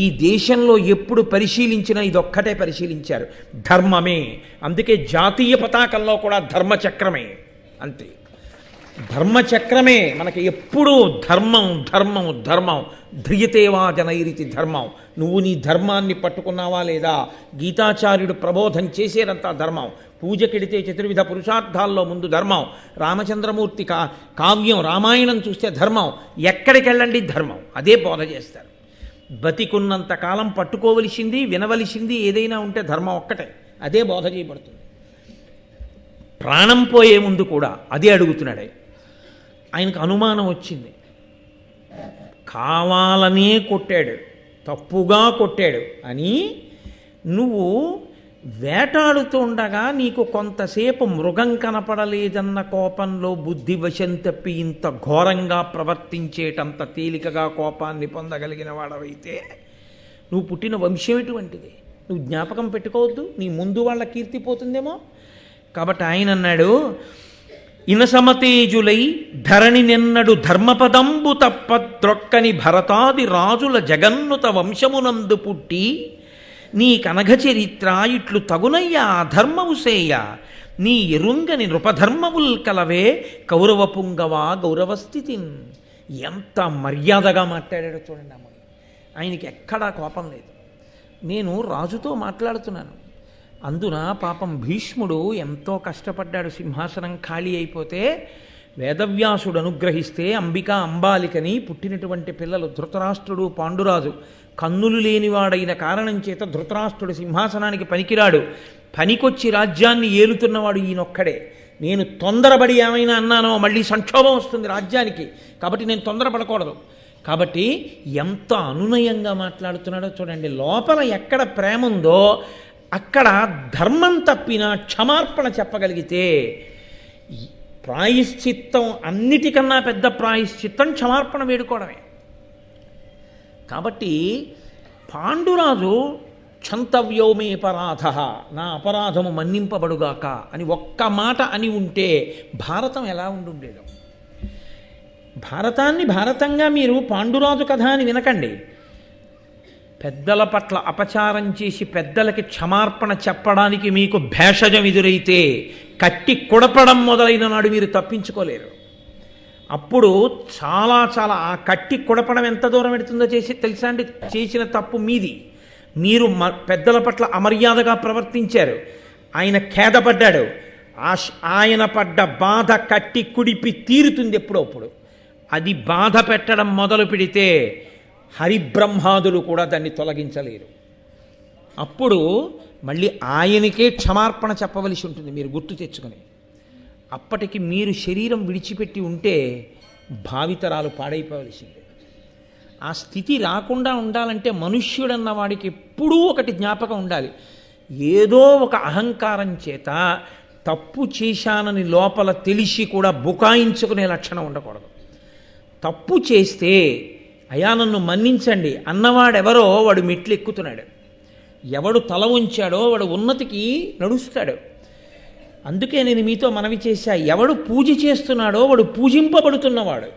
Speaker 1: ఈ దేశంలో ఎప్పుడు పరిశీలించినా ఇదొక్కటే పరిశీలించారు, ధర్మమే. అందుకే జాతీయ పతాకంలో కూడా ధర్మచక్రమే. అంతే, ధర్మచక్రమే మనకి ఎప్పుడూ ధర్మం ధర్మం ధర్మం. ధ్రియతేవా జనైరితి ధర్మం. నువ్వు నీ ధర్మాన్ని పట్టుకున్నావా లేదా? గీతాచార్యుడు ప్రబోధం చేసేదంతా ధర్మం. పూజకెడితే చతుర్విధ పురుషార్థాల్లో ముందు ధర్మం. రామచంద్రమూర్తి కావ్యం రామాయణం చూస్తే ధర్మం. ఎక్కడికి వెళ్ళండి ధర్మం, అదే బోధ చేస్తారు. బతికున్నంత కాలం పట్టుకోవలసింది, వినవలసింది ఏదైనా ఉంటే ధర్మం ఒక్కటే, అదే బోధ చేయబడుతుంది. ప్రాణం పోయే ముందు కూడా అదే అడుగుతున్నాడు. ఆయనకు అనుమానం వచ్చింది, కావాలనే కొట్టాడు, తప్పుగా కొట్టాడు అని. నువ్వు వేటాడుతూ ఉండగా నీకు కొంతసేపు మృగం కనపడలేదన్న కోపంలో బుద్ధి వశం తప్పి ఇంత ఘోరంగా ప్రవర్తించేటంత తేలికగా కోపాన్ని పొందగలిగిన వాడవైతే నువ్వు పుట్టిన వంశం ఎటువంటిది? నువ్వు జ్ఞాపకం పెట్టుకోవద్దు, నీ ముందు వాళ్ళ కీర్తి పోతుందేమో. కాబట్టి ఆయన అన్నాడు, ఇనసమతేజులై ధరణి నిన్నడు ధర్మపదంబు తప్ప ద్రొక్కని భరతాది రాజుల జగన్నుత వంశమునందు పుట్టి నీ కనఘ చరిత్ర ఇట్లు తగునయ్యా అధర్మము సేయ నీ ఎరుంగని నృపధర్మముల్ కలవే కౌరవ పుంగవా గౌరవస్థితిన్. ఎంత మర్యాదగా మాట్లాడాడో చూడండి అమ్మాయి. ఆయనకి ఎక్కడా కోపం లేదు. నేను రాజుతో మాట్లాడుతున్నాను. అందున పాపం భీష్ముడు ఎంతో కష్టపడ్డాడు. సింహాసనం ఖాళీ అయిపోతే వేదవ్యాసుడు అనుగ్రహిస్తే అంబాలికని పుట్టినటువంటి పిల్లలు ధృతరాష్ట్రుడు, పాండురాజు. కన్నులు లేనివాడైన కారణం చేత ధృతరాష్ట్రుడు సింహాసనానికి పనికిరాడు. పనికొచ్చి రాజ్యాన్ని ఏలుతున్నవాడు ఈయనొక్కడే. నేను తొందరపడి ఏమైనా అన్నానో మళ్ళీ సంక్షోభం వస్తుంది రాజ్యానికి, కాబట్టి నేను తొందరపడకూడదు. కాబట్టి ఎంత అనునయంగా మాట్లాడుతున్నాడో చూడండి. లోపల ఎక్కడ ప్రేమ ఉందో అక్కడ ధర్మం తప్పిన క్షమార్పణ చెప్పగలిగితే, ప్రాయశ్చిత్తం అన్నిటికన్నా పెద్ద ప్రాయశ్చిత్తం క్షమార్పణ వేడుకోవడమే. కాబట్టి పాండురాజు క్షంతవ్యోమే పరాధ, నా అపరాధము మన్నింపబడుగాక అని ఒక్క మాట అని ఉంటే భారతం ఎలా ఉండుండేదో. భారతాన్ని భారతంగా మీరు పాండురాజు కథ అని వినకండి. పెద్దల పట్ల అపచారం చేసి పెద్దలకి క్షమార్పణ చెప్పడానికి మీకు భేషజం ఎదురైతే కట్టి కొడపడం మొదలైన నాడు మీరు తప్పించుకోలేరు. అప్పుడు చాలా చాలా ఆ కట్టి కొడపడం ఎంత దూరం పెడుతుందో తెలుసా అండి? చేసిన తప్పు మీది. మీరు పెద్దల పట్ల అమర్యాదగా ప్రవర్తించారు. ఆయన ఖేదపడ్డాడు. ఆయన పడ్డ బాధ కట్టి కుడిపి తీరుతుంది ఎప్పుడప్పుడు. అది బాధ పెట్టడం మొదలు పెడితే హరిబ్రహ్మాదులు కూడా దాన్ని తొలగించలేరు. అప్పుడు మళ్ళీ ఆయనకే క్షమార్పణ చెప్పవలసి ఉంటుంది, మీరు గుర్తు తెచ్చుకొని. అప్పటికి మీరు శరీరం విడిచిపెట్టి ఉంటే భావితరాలు పాడైపోవలసిందే. ఆ స్థితి రాకుండా ఉండాలంటే మనుష్యుడన్న వాడికి ఎప్పుడూ ఒకటి జ్ఞాపకం ఉండాలి. ఏదో ఒక అహంకారం చేత తప్పు చేశానని లోపల తెలిసి కూడా బుకాయించుకునే లక్షణం ఉండకూడదు. తప్పు చేస్తే అయా నన్ను మన్నించండి అన్నవాడెవరో వాడు మెట్లు ఎక్కుతున్నాడు. ఎవడు తల ఉంచాడో వాడు ఉన్నతికి నడుస్తాడు. అందుకే నేను మీతో మనవి చేశా, ఎవడు పూజ చేస్తున్నాడో వాడు పూజింపబడుతున్నవాడు.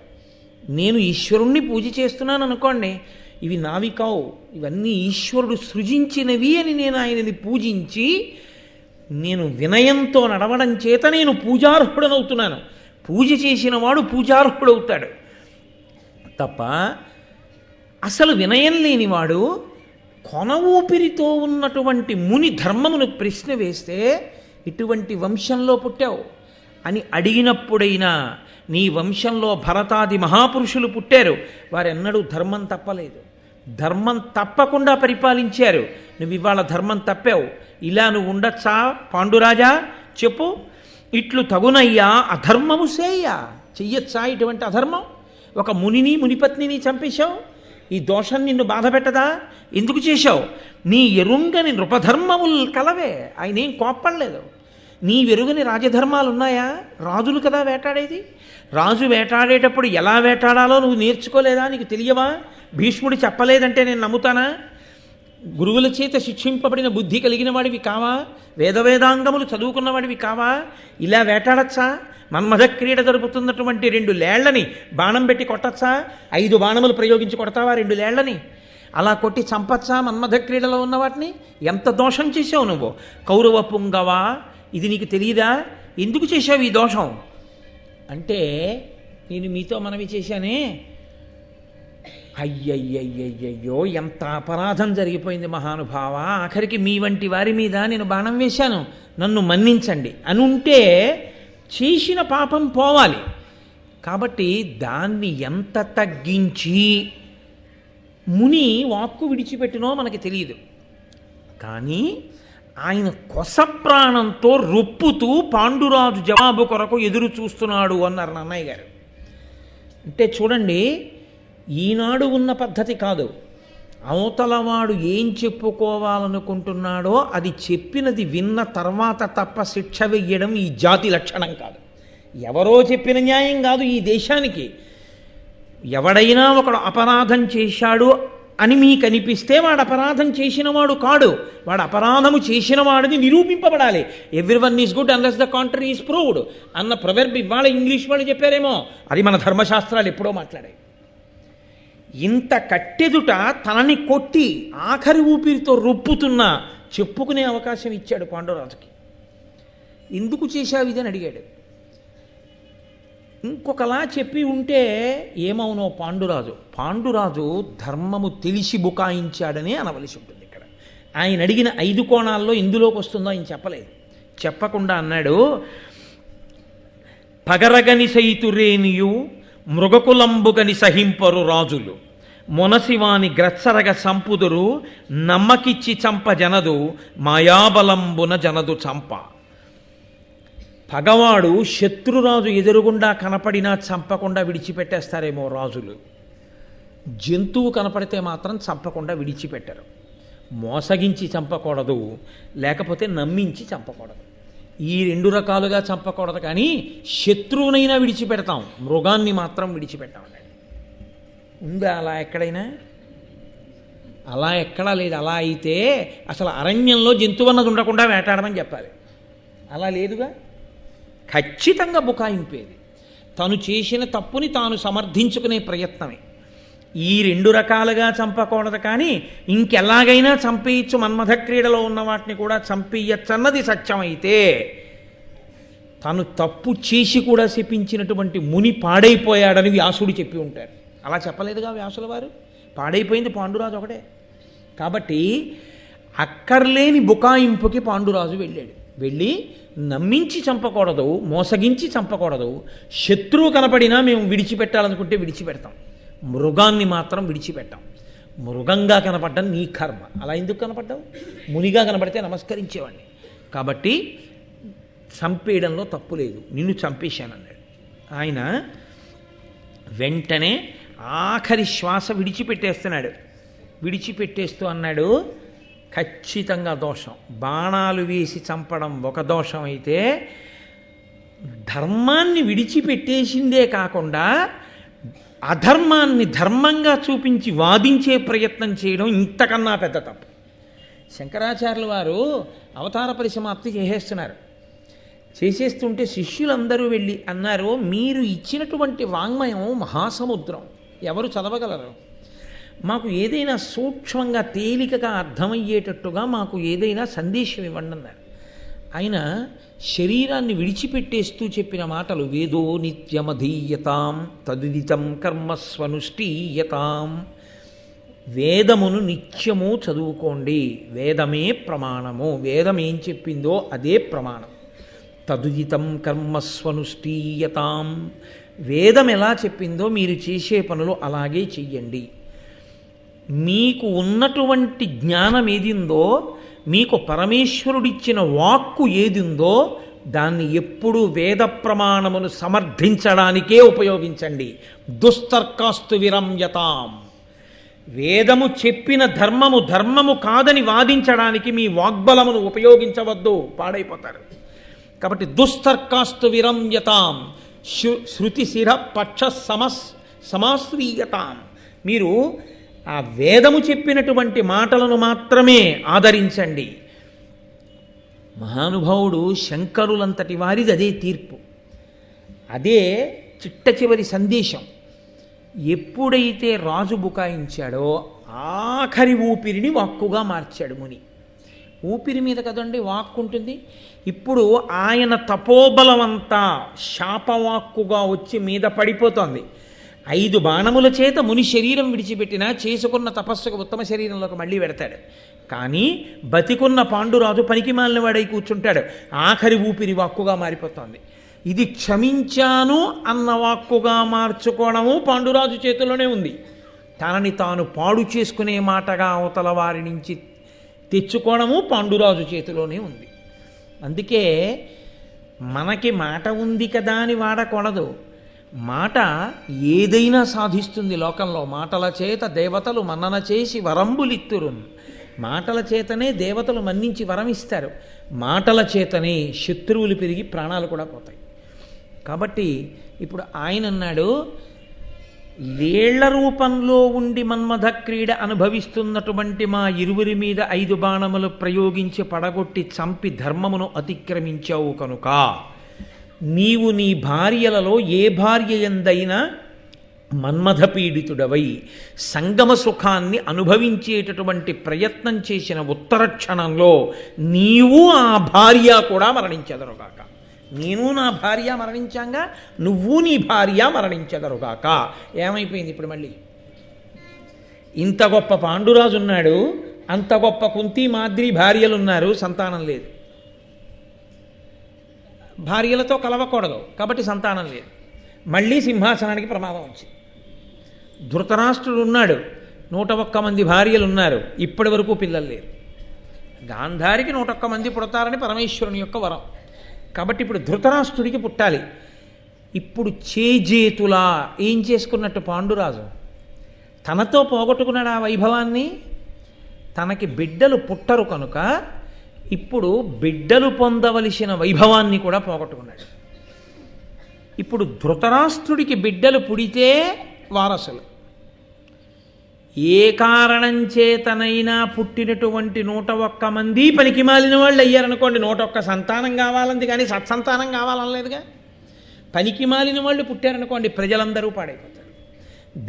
Speaker 1: నేను ఈశ్వరుణ్ణి పూజ చేస్తున్నాను అనుకోండి, ఇవి నావి కావు, ఇవన్నీ ఈశ్వరుడు సృజించినవి అని నేను ఆయనని పూజించి నేను వినయంతో నడవడం చేత నేను పూజార్హుడనవుతున్నాను. పూజ చేసిన వాడు పూజార్హుడవుతాడు తప్ప అసలు వినయం లేనివాడు కొన ఊపిరితో ఉన్నటువంటి ముని ధర్మమును ప్రశ్న వేస్తే ఇటువంటి వంశంలో పుట్టావు అని అడిగినప్పుడైనా నీ వంశంలో భరతాది మహాపురుషులు పుట్టారు, వారెన్నడూ ధర్మం తప్పలేదు, ధర్మం తప్పకుండా పరిపాలించారు. నువ్వు ఇవాళ ధర్మం తప్పావు, ఇలా నువ్వు ఉండొచ్చా పాండురాజా చెప్పు, ఇట్లు తగునయ్యా అధర్మము చెయ్యొచ్చా ఇటువంటి అధర్మం? ఒక మునిని మునిపత్నిని చంపేశావు, ఈ దోషం నిన్ను బాధ పెట్టదా? ఎందుకు చేశావు? నీ ఎరుంగని నృపధర్మములు కలవే, ఆయన ఏం కోప్పడలేదు. నీ వెరుగని రాజధర్మాలు ఉన్నాయా? రాజులు కదా వేటాడేది. రాజు వేటాడేటప్పుడు ఎలా వేటాడాలో నువ్వు నేర్చుకోలేదా? నీకు తెలియవా? భీష్ముడు చెప్పలేదంటే నేను నమ్ముతానా? గురువుల చేత శిక్షింపబడిన బుద్ధి కలిగిన వాడివి కావా? వేదవేదాంగములు చదువుకున్నవాడివి కావా? ఇలా వేటాడచ్చా? మన్మథ క్రీడ జరుపుతున్నటువంటి 2 లేళ్లని బాణం పెట్టి కొట్టచ్చా? 5 బాణములు ప్రయోగించి కొడతావా 2 లేళ్లని? అలా కొట్టి చంపచ్చా మన్మథ క్రీడలో ఉన్న వాటిని? ఎంత దోషం చేసావు నువ్వు! కౌరవ పుంగవా, ఇది నీకు తెలియదా? ఎందుకు చేశావు ఈ దోషం అంటే నేను మీతో మనవి చేశానే, అయ్యయ్యయ్యయ్యో ఎంత అపరాధం జరిగిపోయింది మహానుభావ, ఆఖరికి మీ వంటి వారి మీద నేను బాణం వేశాను, నన్ను మన్నించండి అని ఉంటే చేసిన పాపం పోవాలి. కాబట్టి దాన్ని ఎంత తగ్గించి ముని వాక్కు విడిచిపెట్టినో మనకి తెలియదు. కానీ ఆయన కొస ప్రాణంతో రొప్పుతూ పాండురాజు జవాబు కొరకు ఎదురు చూస్తున్నాడు అన్నారు నన్నయ్య గారు. అంటే చూడండి, ఈనాడు ఉన్న పద్ధతి కాదు. అవతలవాడు ఏం చెప్పుకోవాలనుకుంటున్నాడో అది చెప్పినది విన్న తర్వాత తప్ప శిక్ష వెయ్యడం ఈ జాతి లక్షణం కాదు. ఎవరో చెప్పిన న్యాయం కాదు ఈ దేశానికి. ఎవడైనా ఒకడు అపరాధం చేశాడు అని మీకు అనిపిస్తే వాడు అపరాధం చేసినవాడు కాడు, వాడు అపరాధము చేసిన వాడిని నిరూపింపబడాలి. Everyone is good unless the contrary is proved అన్న ప్రొవెర్బ్ ఇవాళ ఇంగ్లీష్ వాళ్ళు చెప్పారేమో, అది మన ధర్మశాస్త్రాలు ఎప్పుడో మాట్లాడాయి. ఇంత కట్టెదుట తనని కొట్టి ఆఖరి ఊపిరితో రొప్పుతున్నా చెప్పుకునే అవకాశం ఇచ్చాడు పాండురాజుకి. ఎందుకు చేశావు ఇదని అడిగాడు. ఇంకొకలా చెప్పి ఉంటే ఏమవునో పాండురాజు ధర్మము తెలిసి బుకాయించాడనే అనవలసి ఉంటుంది ఇక్కడ. ఆయన అడిగిన 5 కోణాల్లో ఇందులోకి వస్తుందో ఆయన చెప్పలేదు. చెప్పకుండా అన్నాడు, పగరగని సైతురేనియు మృగకులంబుగని సహింపరు రాజులు, మొనసివాని గ్రత్సరగ సంపుదురు, నమ్మకిచ్చి చంప జనదు, మాయాబలంబున జనదు చంప. పగవాడు శత్రురాజు ఎదురుగుండా కనపడినా చంపకుండా విడిచిపెట్టేస్తారేమో రాజులు, జంతువు కనపడితే మాత్రం చంపకుండా విడిచిపెట్టరు. మోసగించి చంపకూడదు, లేకపోతే నమ్మించి చంపకూడదు. ఈ 2 రకాలుగా చంపకూడదు. కానీ శత్రువునైనా విడిచిపెడతాం, మృగాన్ని మాత్రం విడిచిపెట్టాం అన్నాడు. ఉందా అలా ఎక్కడైనా? అలా ఎక్కడా లేదు. అలా అయితే అసలు అరణ్యంలో జంతువు అన్నది ఉండకుండా వేటాడమని చెప్పాలి. అలా లేదుగా. ఖచ్చితంగా బుకాయింపేది. తను చేసిన తప్పుని తాను సమర్థించుకునే ప్రయత్నమే. ఈ 2 రకాలుగా చంపకూడదు. కానీ ఇంకెలాగైనా చంపేయచ్చు, మన్మథ క్రీడలో ఉన్న వాటిని కూడా చంపేయచ్చు అన్నది సత్యమైతే, తను తప్పు చేసి కూడా శపించినటువంటి ముని పాడైపోయాడని వ్యాసుడు చెప్పి ఉంటారు. అలా చెప్పలేదుగా వ్యాసుల వారు. పాడైపోయింది పాండురాజు ఒకటే. కాబట్టి అక్కర్లేని బుకాయింపుకి పాండురాజు వెళ్ళి నమ్మించి చంపకూడదు, మోసగించి చంపకూడదు. శత్రువు కనపడినా మేము విడిచిపెట్టాలనుకుంటే విడిచిపెడతాం, మృగాన్ని మాత్రం విడిచిపెట్టాం. మృగంగా కనపడ్డం నీ కర్మ. అలా ఎందుకు కనపడ్డావు? మునిగా కనపడితే నమస్కరించేవాడిని. కాబట్టి చంపేయడంలో తప్పు లేదు, నిన్ను చంపేశానన్నాడు. ఆయన వెంటనే ఆఖరి శ్వాస విడిచిపెట్టేస్తున్నాడు. విడిచిపెట్టేస్తూ అన్నాడు, ఖచ్చితంగా దోషం. బాణాలు వేసి చంపడం ఒక దోషం అయితే, ధర్మాన్ని విడిచిపెట్టేసిందే కాకుండా అధర్మాన్ని ధర్మంగా చూపించి వాదించే ప్రయత్నం చేయడం ఇంతకన్నా పెద్ద తప్పు. శంకరాచార్యుల వారు అవతార పరిసమాప్తి చేసేస్తుంటే శిష్యులందరూ వెళ్ళి అన్నారు, మీరు ఇచ్చినటువంటి వాంగ్మయం మహాసముద్రం, ఎవరు చదవగలరు? మాకు ఏదైనా సూక్ష్మంగా తేలికగా అర్థమయ్యేటట్టుగా మాకు ఏదైనా సందేశం ఇవ్వండి అన్నారు. ఆయన శరీరాన్ని విడిచిపెట్టేస్తూ చెప్పిన మాటలు, వేదో నిత్యమధీయతాం తదుదితం కర్మస్వనుష్ఠీయతాం. వేదమును నిత్యము చదువుకోండి, వేదమే ప్రమాణము, వేదం ఏం చెప్పిందో అదే ప్రమాణం. తదుదితం కర్మస్వనుష్ఠీయతాం, వేదం ఎలా చెప్పిందో మీరు చేసే పనులు అలాగే చెయ్యండి. మీకు ఉన్నటువంటి జ్ఞానం ఏదిందో, మీకు పరమేశ్వరుడిచ్చిన వాక్కు ఏదిందో దాన్ని ఎప్పుడూ వేద ప్రమాణమును సమర్థించడానికే ఉపయోగించండి. దుస్తర్కాస్తు విరమ్యతాం. వేదము చెప్పిన ధర్మము కాదని వాదించడానికి మీ వాగ్బలమును ఉపయోగించవద్దు, పాడైపోతారు. కాబట్టి దుస్తర్కాస్తు విరమ్యతాం, శృతిశిర పక్ష సమాశ్రీయతాం. మీరు ఆ వేదము చెప్పినటువంటి మాటలను మాత్రమే ఆదరించండి. మహానుభావుడు శంకరులంతటి వారిది అదే తీర్పు, అదే చిట్ట చివరి సందేశం. ఎప్పుడైతే రాజు బుకాయించాడో ఆఖరి ఊపిరిని వాక్కుగా మార్చాడు ముని. ఊపిరి మీద కదండి వాక్కు ఉంటుంది. ఇప్పుడు ఆయన తపోబలమంతా శాపవాక్కుగా వచ్చి మీద పడిపోతోంది. 5 బాణముల చేత ముని శరీరం విడిచిపెట్టినా చేసుకున్న తపస్సుకు ఉత్తమ శరీరంలోకి మళ్ళీ పెడతాడు. కానీ బతికున్న పాండురాజు పనికి మాలినవాడై కూర్చుంటాడు. ఆఖరి ఊపిరి వాక్కుగా మారిపోతోంది. ఇది క్షమించాను అన్న వాక్కుగా మార్చుకోవడము పాండురాజు చేతిలోనే ఉంది. తనని తాను పాడు చేసుకునే మాటగా అవతల వారి నుంచి తెచ్చుకోవడము పాండురాజు చేతిలోనే ఉంది. అందుకే మనకి మాట ఉంది కదా అని వాడకూడదు. మాట ఏదైనా సాధిస్తుంది లోకంలో. మాటల చేత దేవతలు మన్నన చేసి వరంబులిత్తురు. మాటల చేతనే దేవతలు మన్నించి వరం ఇస్తారు. మాటల చేతనే శత్రువులు పెరిగి ప్రాణాలు కూడా పోతాయి. కాబట్టి ఇప్పుడు ఆయన అన్నాడు, వేళ్ల రూపంలో ఉండి మన్మథ క్రీడ అనుభవిస్తున్నటువంటి మా ఇరువురి మీద 5 బాణములు ప్రయోగించి పడగొట్టి చంపి ధర్మమును అతిక్రమించావు కనుక నీవు నీ భార్యలలో ఏ భార్య ఎందైనా మన్మథ పీడితుడవై సంగమ సుఖాన్ని అనుభవించేటటువంటి ప్రయత్నం చేసిన ఉత్తర క్షణంలో నీవు ఆ భార్య కూడా మరణించెదరుగాక. నేను నా భార్య మరణించాంగా, నువ్వు నీ భార్య మరణించగరుగాక. ఏమైపోయింది ఇప్పుడు మళ్ళీ? ఇంత గొప్ప పాండురాజు ఉన్నాడు, అంత గొప్ప కుంతి మాద్రి భార్యలు ఉన్నారు, సంతానం లేదు. భార్యలతో కలవకూడదు కాబట్టి సంతానం లేదు. మళ్ళీ సింహాసనానికి ప్రమాదం వచ్చింది. ధృతరాష్ట్రుడు ఉన్నాడు, 101 మంది భార్యలు ఉన్నారు, ఇప్పటి వరకు పిల్లలు లేరు. గాంధారికి 101 మంది పుడతారని పరమేశ్వరుని యొక్క వరం. కాబట్టి ఇప్పుడు ధృతరాష్ట్రుడికి పుట్టాలి. ఇప్పుడు చేజేతులా ఏం చేసుకున్నట్టు పాండురాజు తనతో పోగొట్టుకున్నాడు ఆ వైభవాన్ని. తనకి బిడ్డలు పుట్టరు కనుక ఇప్పుడు బిడ్డలు పొందవలసిన వైభవాన్ని కూడా పోగొట్టుకున్నాడు. ఇప్పుడు ధృతరాష్ట్రుడికి బిడ్డలు పుడితే వారసులు. ఏ కారణం చేతనైనా పుట్టినటువంటి 101 మంది పనికి మాలిన వాళ్ళు అయ్యారనుకోండి, 101 సంతానం కావాలంది కానీ సత్సంతానం కావాలనలేదుగా. పనికి మాలిన వాళ్ళు పుట్టారనుకోండి, ప్రజలందరూ పాడైపోతారు.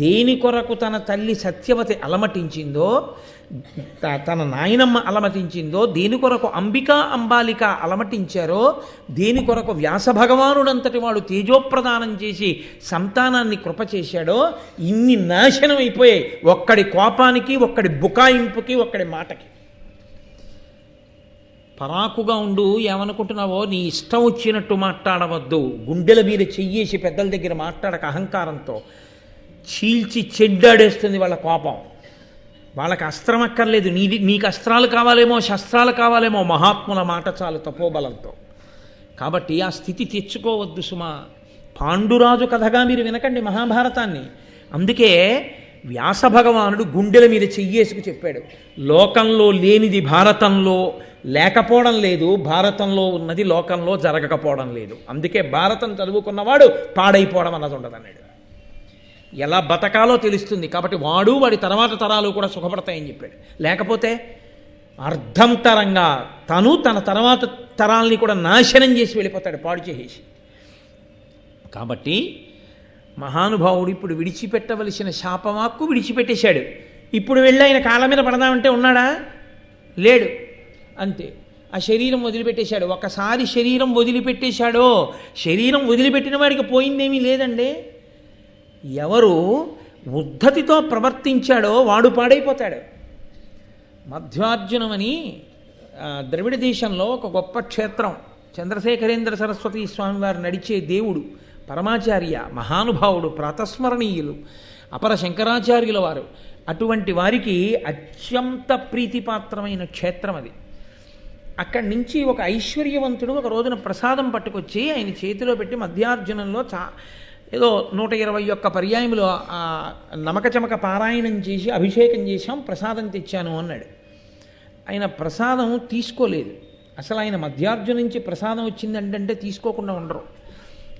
Speaker 1: దేని కొరకు తన తల్లి సత్యవతి అలమటించిందో, తన నాయనమ్మ అలమటించిందో, దేని కొరకు అంబికా అంబాలిక అలమటించారో, దేని కొరకు వ్యాస భగవానుడంతటి వాడు తేజోప్రదానం చేసి సంతానాన్ని కృప చేశాడో, ఇన్ని నాశనం అయిపోయాయి ఒక్కడి కోపానికి, ఒక్కడి బుకాయింపుకి, ఒక్కడి మాటకి. పరాకుగా ఉండు, ఏమనుకుంటున్నావో నీ ఇష్టం వచ్చినట్టు మాట్లాడవద్దు. గుండెల మీద చెయ్యేసి పెద్దల దగ్గర మాట్లాడక అహంకారంతో. చీల్చి చెడ్డాడేస్తుంది వాళ్ళ కోపం. వాళ్ళకి అస్త్రం అక్కర్లేదు, నీకు అస్త్రాలు కావాలేమో, శస్త్రాలు కావాలేమో, మహాత్ముల మాట చాలు తపోబలంతో. కాబట్టి ఆ స్థితి తెచ్చుకోవద్దు సుమా. పాండురాజు కథగా మీరు వినకండి మహాభారతాన్ని. అందుకే వ్యాస భగవానుడు గుండెల మీద చెయ్యేసుకు చెప్పాడు, లోకంలో లేనిది భారతంలో లేకపోవడం లేదు, భారతంలో ఉన్నది లోకంలో జరగకపోవడం లేదు. అందుకే భారతం చదువుకున్నవాడు పాడైపోవడం అన్నది ఉండదన్నాడు. ఎలా బతకాలో తెలుస్తుంది కాబట్టి వాడి తర్వాత తరాలు కూడా సుఖపడతాయని చెప్పాడు. లేకపోతే అర్ధంతరంగా తన తర్వాత తరాల్ని కూడా నాశనం చేసి వెళ్ళిపోతాడు, పాడు చేసేసి. కాబట్టి మహానుభావుడు ఇప్పుడు విడిచిపెట్టవలసిన శాపవాక్కు విడిచిపెట్టేశాడు. ఇప్పుడు వెళ్ళి ఆయన కాళ్ళ మీద పడదామంటే ఉన్నాడా? లేడు. అంతే, ఆ శరీరం వదిలిపెట్టేశాడు. ఒకసారి శరీరం వదిలిపెట్టేశాడో, శరీరం వదిలిపెట్టిన వాడికి పోయిందేమీ లేదండి. ఎవరు ఉద్ధతితో ప్రవర్తించాడో వాడు పాడైపోతాడు. మధ్వార్జునమని ద్రవిడ దేశంలో ఒక గొప్ప క్షేత్రం, చంద్రశేఖరేంద్ర సరస్వతి స్వామి వారు నడిచే దేవుడు, పరమాచార్య, మహానుభావుడు, ప్రాతస్మరణీయులు, అపర శంకరాచార్యుల వారు. అటువంటి వారికి అత్యంత ప్రీతిపాత్రమైన క్షేత్రం అది. అక్కడి నుంచి ఒక ఐశ్వర్యవంతుడు ఒక రోజున ప్రసాదం పట్టుకొచ్చి ఆయన చేతిలో పెట్టి, మధ్యార్జునంలో ఏదో 121 పర్యాయములో నమక చమక పారాయణం చేసి అభిషేకం చేశాం, ప్రసాదం తెచ్చాను అన్నాడు. ఆయన ప్రసాదం తీసుకోలేదు. అసలు ఆయన మధ్యార్జున నుంచి ప్రసాదం వచ్చిందంటే తీసుకోకుండా ఉండరు.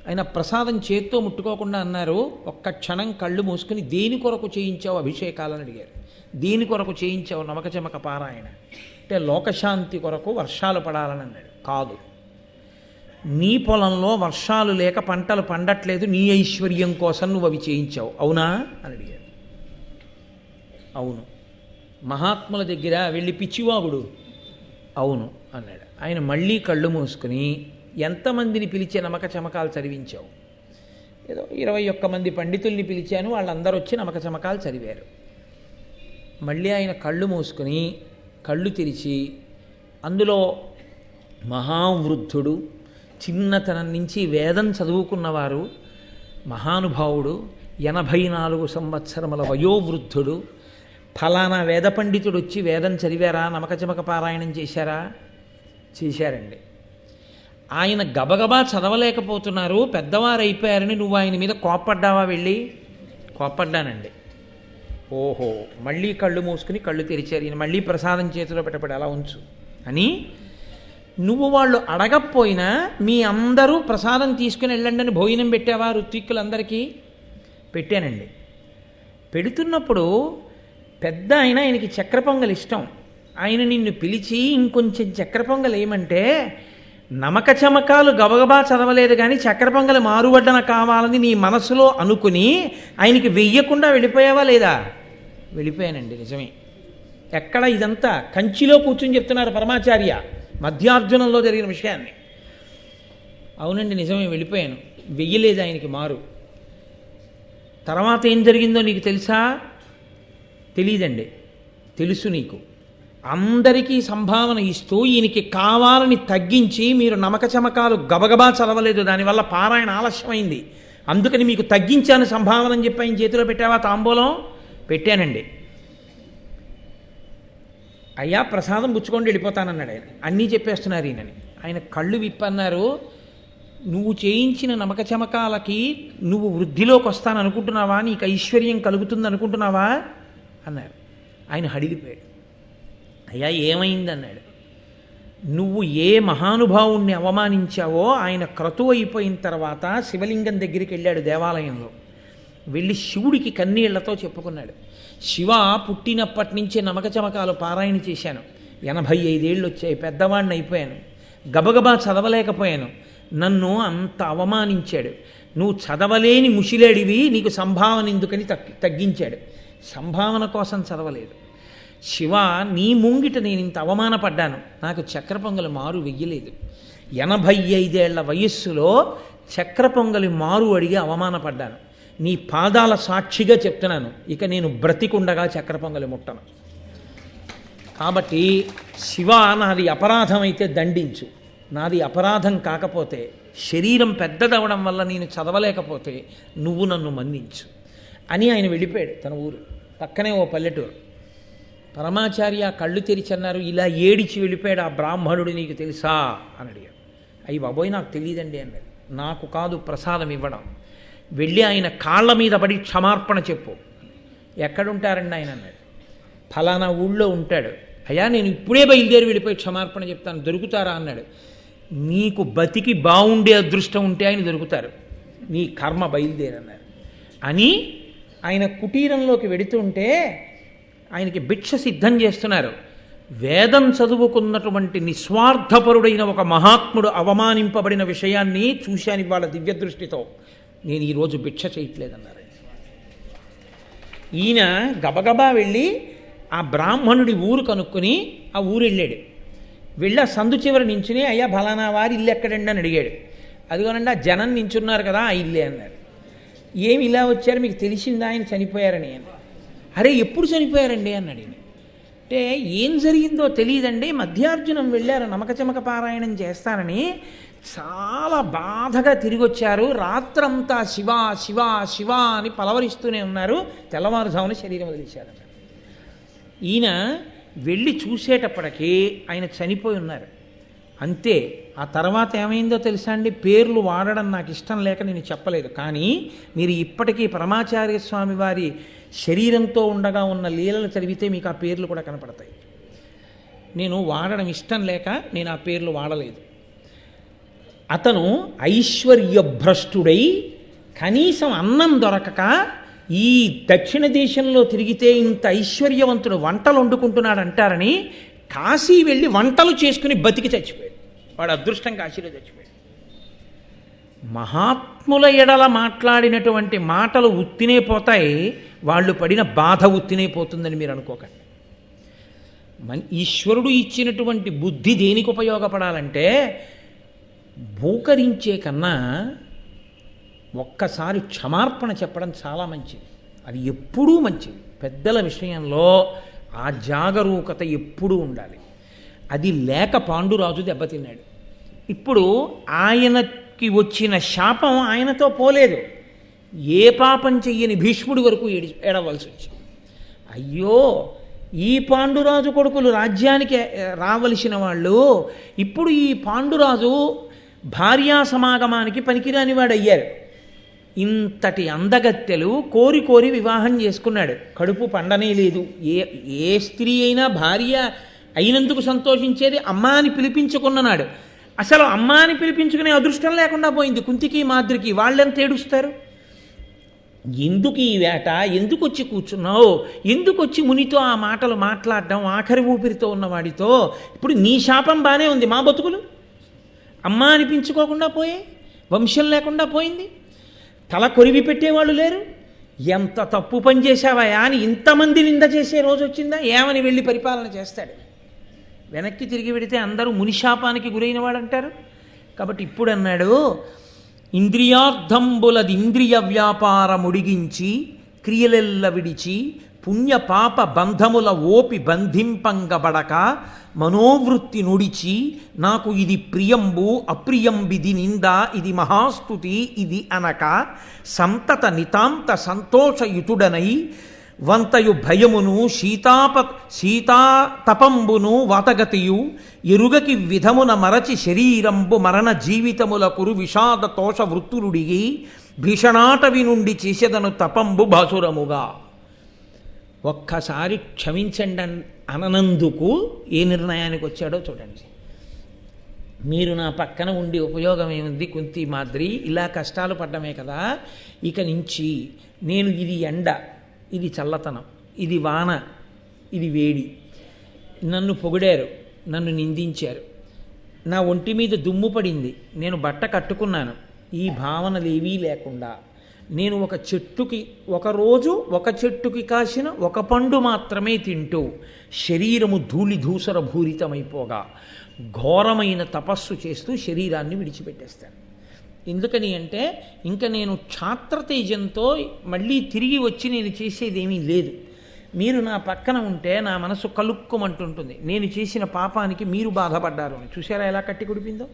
Speaker 1: ఆయన ప్రసాదం చేత్తో ముట్టుకోకుండా అన్నారు, ఒక్క క్షణం కళ్ళు మూసుకుని దేని కొరకు చేయించావు అభిషేకాలని అడిగారు. దేని కొరకు చేయించావు నమక చమక పారాయణ అంటే లోకశాంతి కొరకు, వర్షాలు పడాలని అన్నాడు. కాదు, నీ పొలంలో వర్షాలు లేక పంటలు పండట్లేదు, నీ ఐశ్వర్యం కోసం నువ్వు అవి చేయించావు, అవునా అని అడిగారు. అవును. మహాత్ముల దగ్గర వెళ్ళి పిచ్చివాగుడు, అవును అన్నాడు. ఆయన మళ్ళీ కళ్ళు మూసుకుని, ఎంతమందిని పిలిచే నమక చమకాలు చదివించావు? ఏదో 21 మంది పండితుల్ని పిలిచాను, వాళ్ళందరూ వచ్చి నమక చమకాలు చదివారు. మళ్ళీ ఆయన కళ్ళు మూసుకుని కళ్ళు తెరిచి, అందులో మహావృద్ధుడు, చిన్నతనం నుంచి వేదం చదువుకున్నవారు, మహానుభావుడు, 84 సంవత్సరముల వయోవృద్ధుడు, ఫలానా వేద పండితుడు వచ్చి వేదం చదివారా, నమక చమక పారాయణం చేశారా? చేశారండి. ఆయన గబగబా చదవలేకపోతున్నారు, పెద్దవారు అయిపోయారని నువ్వు ఆయన మీద కోప్పడ్డావా? వెళ్ళి కోప్పడ్డానండి. ఓహో, మళ్ళీ కళ్ళు మూసుకుని కళ్ళు తెరిచారు. ఈయన మళ్ళీ ప్రసాదం చేతిలో పెట్టబడి అలా ఉంచు అని, నువ్వు వాళ్ళు అడగకపోయినా మీ అందరూ ప్రసాదం తీసుకుని వెళ్ళండి అని భోజనం పెట్టావా ఋత్విక్కులందరికీ? పెట్టానండి. పెడుతున్నప్పుడు పెద్ద ఆయనకి చక్కెర పొంగల్ ఇష్టం. ఆయన నిన్ను పిలిచి ఇంకొంచెం చక్కెర పొంగల్ ఏమంటే, నమక చమకాలు గబగబా చదవలేదు కానీ చక్కెర పొంగల్ మారువడ్డన కావాలని నీ మనసులో అనుకుని ఆయనకి వెయ్యకుండా వెళ్ళిపోయావా లేదా? వెళ్ళిపోయానండి, నిజమే. ఎక్కడ ఇదంతా కంచిలో కూర్చుని చెప్తున్నారు పరమాచార్య మధ్యార్జునంలో జరిగిన విషయాన్ని. అవునండి నిజమే, వెళ్ళిపోయాను. వెయ్యలేదు ఆయనకి మారు. తర్వాత ఏం జరిగిందో నీకు తెలుసా? తెలీదండి. తెలుసు నీకు. అందరికీ సంభావన ఇస్తూ ఈయనకి కావాలని తగ్గించి మీరు నమక చమకాలు గబగబా చదవలేదు, దానివల్ల పారాయణ ఆలస్యమైంది, అందుకని మీకు తగ్గించాను సంభావన అని చెప్పి ఆయన చేతిలో పెట్టావా తాంబూలం? పెట్టానండి. అయ్యా ప్రసాదం పుచ్చుకోండి వెళ్ళిపోతానన్నాడు ఆయన. అన్నీ చెప్పేస్తున్నారు ఈయనని. ఆయన కళ్ళు విప్పన్నారు. నువ్వు చేయించిన నమక చమకాలకి నువ్వు వృద్ధిలోకి వస్తాననుకుంటున్నావా? నీకు ఐశ్వర్యం కలుగుతుంది అనుకుంటున్నావా అన్నారు. ఆయన హడిలిపోయాడు. అయ్యా ఏమైంది అన్నాడు. నువ్వు ఏ మహానుభావుణ్ణి అవమానించావో ఆయన క్రతువు అయిపోయిన తర్వాత శివలింగం దగ్గరికి వెళ్ళాడు దేవాలయంలో. వెళ్ళి శివుడికి కన్నీళ్లతో చెప్పుకున్నాడు, శివ పుట్టినప్పటి నుంచే నమక చమకాలు పారాయణ చేశాను, 85 ఏళ్ళు వచ్చాయి, పెద్దవాడిని అయిపోయాను, గబగబా చదవలేకపోయాను, నన్ను అంత అవమానించాడు, నువ్వు చదవలేని ముషిలేడివి, నీకు సంభావన ఎందుకని తగ్గించాడు. సంభావన కోసం చదవలేదు. శివ నీ ముంగిట నేను ఇంత అవమానపడ్డాను, నాకు చక్ర పొంగలి మారు వెయ్యలేదు, 85 ఏళ్ల వయస్సులో చక్ర పొంగలి మారు అడిగి అవమానపడ్డాను, నీ పాదాల సాక్షిగా చెప్తున్నాను, ఇక నేను బ్రతికుండగా చక్ర పొంగలి ముట్టను. కాబట్టి శివ నాది అపరాధం అయితే దండించు, నాది అపరాధం కాకపోతే, శరీరం పెద్దదవడం వల్ల నేను చదవలేకపోతే నువ్వు నన్ను మన్నించు అని ఆయన వెళ్ళిపోయాడు తన ఊరు. పక్కనే ఓ పల్లెటూరు. పరమాచార్య కళ్ళు తెరిచన్నారు, ఇలా ఏడిచి వెళ్ళిపోయాడు ఆ బ్రాహ్మణుడు, నీకు తెలుసా అని అడిగాడు. అయ్యి బాబోయ్ నాకు తెలియదండి అన్నాడు. నాకు కాదు ప్రసాదం ఇవ్వడం, వెళ్ళి ఆయన కాళ్ళ మీద పడి క్షమార్పణ చెప్పు. ఎక్కడుంటారండి ఆయన అన్నాడు. ఫలానా ఊళ్ళో ఉంటాడు. అయ్యా నేను ఇప్పుడే బయలుదేరి వెళ్ళిపోయి క్షమార్పణ చెప్తాను, దొరుకుతారా అన్నాడు. నీకు బతికి బాగుండే అదృష్టం ఉంటే ఆయన దొరుకుతారు, నీ కర్మ బయలుదేరన్నారు అని ఆయన కుటీరంలోకి వెడుతుంటే ఆయనకి భిక్ష సిద్ధం చేస్తున్నారు. వేదం చదువుకున్నటువంటి నిస్వార్థపరుడైన ఒక మహాత్ముడు అవమానింపబడిన విషయాన్ని చూశాను వాళ్ళ దివ్య దృష్టితో, నేను ఈరోజు భిక్ష చేయట్లేదన్నారు. ఈయన గబగబా వెళ్ళి ఆ బ్రాహ్మణుడి ఊరు కనుక్కొని ఆ ఊరు వెళ్ళాడు. వెళ్ళి ఆ సందు చివరి నించుని, అయ్యా ఫలానా వారి ఇల్లు ఎక్కడండి అని అడిగాడు. అదిగోనండి ఆ జనం నించున్నారు కదా ఆ ఇల్లే అన్నారు. ఏమి ఇలా వచ్చారు, మీకు తెలిసిందా ఆయన చనిపోయారని అని. అరే ఎప్పుడు చనిపోయారండి అన్నాడు. అంటే ఏం జరిగిందో తెలియదండి, మధ్యార్జునం వెళ్ళారు నమక చమక పారాయణం చేస్తానని, చాలా బాధగా తిరిగి వచ్చారు, రాత్రంతా శివ శివ శివ అని పలవరిస్తూనే ఉన్నారు, తెల్లవారుజామున శరీరం వదిలేశారు. ఈయన వెళ్ళి చూసేటప్పటికీ ఆయన చనిపోయి ఉన్నారు. అంతే. ఆ తర్వాత ఏమైందో తెలుసా అండి, పేర్లు వాడడం నాకు ఇష్టం లేక నేను చెప్పలేదు, కానీ మీరు ఇప్పటికీ పరమాచార్య స్వామి వారి శరీరంతో ఉండగా ఉన్న లీలలు చదివితే మీకు ఆ పేర్లు కూడా కనపడతాయి. నేను వాడడం ఇష్టం లేక నేను ఆ పేర్లు వాడలేదు. అతను ఐశ్వర్యభ్రష్టుడై కనీసం అన్నం దొరకక ఈ దక్షిణ దేశంలో తిరిగితే ఇంత ఐశ్వర్యవంతుడు వంటలు వండుకుంటున్నాడు అంటారని కాశీ వెళ్ళి వంటలు చేసుకుని బతికి చచ్చిపోయాడు. వాడు అదృష్టం కాశీలో చచ్చిపోయాడు. మహాత్ముల ఎడల మాట్లాడినటువంటి మాటలు ఉత్తినే పోతాయి, వాళ్ళు పడిన బాధ ఉత్తినే పోతుందని మీరు అనుకోకండి. ఈశ్వరుడు ఇచ్చినటువంటి బుద్ధి దేనికి ఉపయోగపడాలంటే, భూకరించే కన్నా ఒక్కసారి క్షమార్పణ చెప్పడం చాలా మంచిది. అది ఎప్పుడూ మంచిది. పెద్దల విషయంలో ఆ జాగరూకత ఎప్పుడూ ఉండాలి. అది లేక పాండురాజు దెబ్బతిన్నాడు. ఇప్పుడు ఆయనకి వచ్చిన శాపం ఆయనతో పోలేదు. ఏ పాపం చెయ్యని భీష్ముడి వరకు ఏడవలసి వచ్చింది. అయ్యో ఈ పాండురాజు కొడుకులు రాజ్యానికి రావలసిన వాళ్ళు ఇప్పుడు ఈ పాండురాజు భార్యా సమాగమానికి పనికిరాని వాడు అయ్యారు. ఇంతటి అందగత్తెలు కోరి కోరి వివాహం చేసుకున్నాడు, కడుపు పండనే లేదు. ఏ స్త్రీ అయినా భార్య అయినందుకు సంతోషించేది అమ్మా అని పిలిపించుకున్నాడు. అసలు అమ్మా అని పిలిపించుకునే అదృష్టం లేకుండా పోయింది కుంతికి మాద్రికి. వాళ్ళెంత ఏడుస్తారు. ఎందుకు ఈ వేట, ఎందుకు వచ్చి కూర్చున్నావు, ఎందుకు వచ్చి మునితో ఆ మాటలు మాట్లాడడం, ఆఖరి ఊపిరితో ఉన్నవాడితో. ఇప్పుడు నీ శాపం బాగానే ఉంది, మా బతుకులు అమ్మ అనిపించుకోకుండా పోయాయి, వంశం లేకుండా పోయింది, తల కొరివి పెట్టేవాళ్ళు లేరు. ఎంత తప్పు పని చేశావా అని ఇంతమంది నింద చేసే రోజు వచ్చిందా? ఏమని వెళ్ళి పరిపాలన చేస్తాడు? వెనక్కి తిరిగి పెడితే అందరూ మునిశాపానికి గురైన వాడు అంటారు. కాబట్టి ఇప్పుడు అన్నాడు, ఇంద్రియార్థంబులదింద్రియ వ్యాపారముడిగించి క్రియలెల్ల విడిచి పుణ్య పాప బంధముల ఓపి బంధింపంగబడక మనోవృత్తి నుడిచి నాకు ఇది ప్రియంబు అప్రియంబిది నింద ఇది మహాస్తుతి ఇది అనక సంతత నితాంత సంతోషయుతుడనై వంతయు భయమును శీతాతపంబును వాతగతియు ఎరుగకి విధమున మరచి శరీరంబు మరణ జీవితముల కురు విషాద తోష వృత్తులుడిగి భీషణాటవి నుండి చేసెదను తపంబు భాసురముగా. ఒక్కసారి క్షమించండి అనందుకు ఏ నిర్ణయానికి వచ్చాడో చూడండి. మీరు నా పక్కన ఉండి ఉపయోగం ఏముంది కుంతి మాద్రి, ఇలా కష్టాలు పడ్డమే కదా, ఇక నుంచి నేను ఇది ఎండ, ఇది చల్లతనం, ఇది వాన, ఇది వేడి, నన్ను పొగిడారు, నన్ను నిందించారు, నా ఒంటి మీద దుమ్ము పడింది, నేను బట్ట కట్టుకున్నాను, ఈ భావనలు ఏవీ లేకుండా నేను ఒకరోజు ఒక చెట్టుకి కాసిన ఒక పండు మాత్రమే తింటూ శరీరము ధూళి ధూసర భూరితమైపోగా ఘోరమైన తపస్సు చేస్తూ శరీరాన్ని విడిచిపెట్టేస్తాను. ఎందుకని అంటే ఇంకా నేను క్షాత్రతేజంతో మళ్ళీ తిరిగి వచ్చి నేను చేసేదేమీ లేదు. మీరు నా పక్కన ఉంటే నా మనసు కలుక్కుమంటుంటుంది, నేను చేసిన పాపానికి మీరు బాధపడ్డారు అని. చూసారా ఎలా కట్టి కుడిపిందో?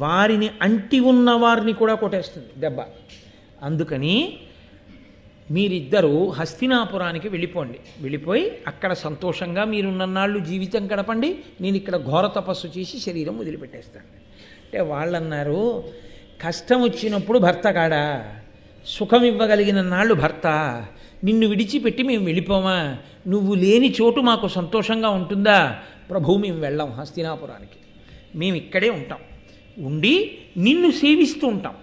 Speaker 1: వారిని అంటి ఉన్న వారిని కూడా కొట్టేస్తుంది దెబ్బ. అందుకని మీరిద్దరూ హస్తినాపురానికి వెళ్ళిపోయి అక్కడ సంతోషంగా మీరున్నన్నాళ్ళు జీవితం గడపండి, నేను ఇక్కడ ఘోర తపస్సు చేసి శరీరం వదిలిపెట్టేస్తాను. అంటే వాళ్ళన్నారు, కష్టం వచ్చినప్పుడు భర్త కాడా, సుఖం ఇవ్వగలిగిన నాళ్ళు భర్త, నిన్ను విడిచిపెట్టి మేము వెళ్ళిపోమా, నువ్వు లేని చోటు మాకు సంతోషంగా ఉంటుందా? ప్రభు, మేము వెళ్ళాం హస్తినాపురానికి, మేము ఇక్కడే ఉంటాం, ఉండి నిన్ను సేవిస్తూ ఉంటాం.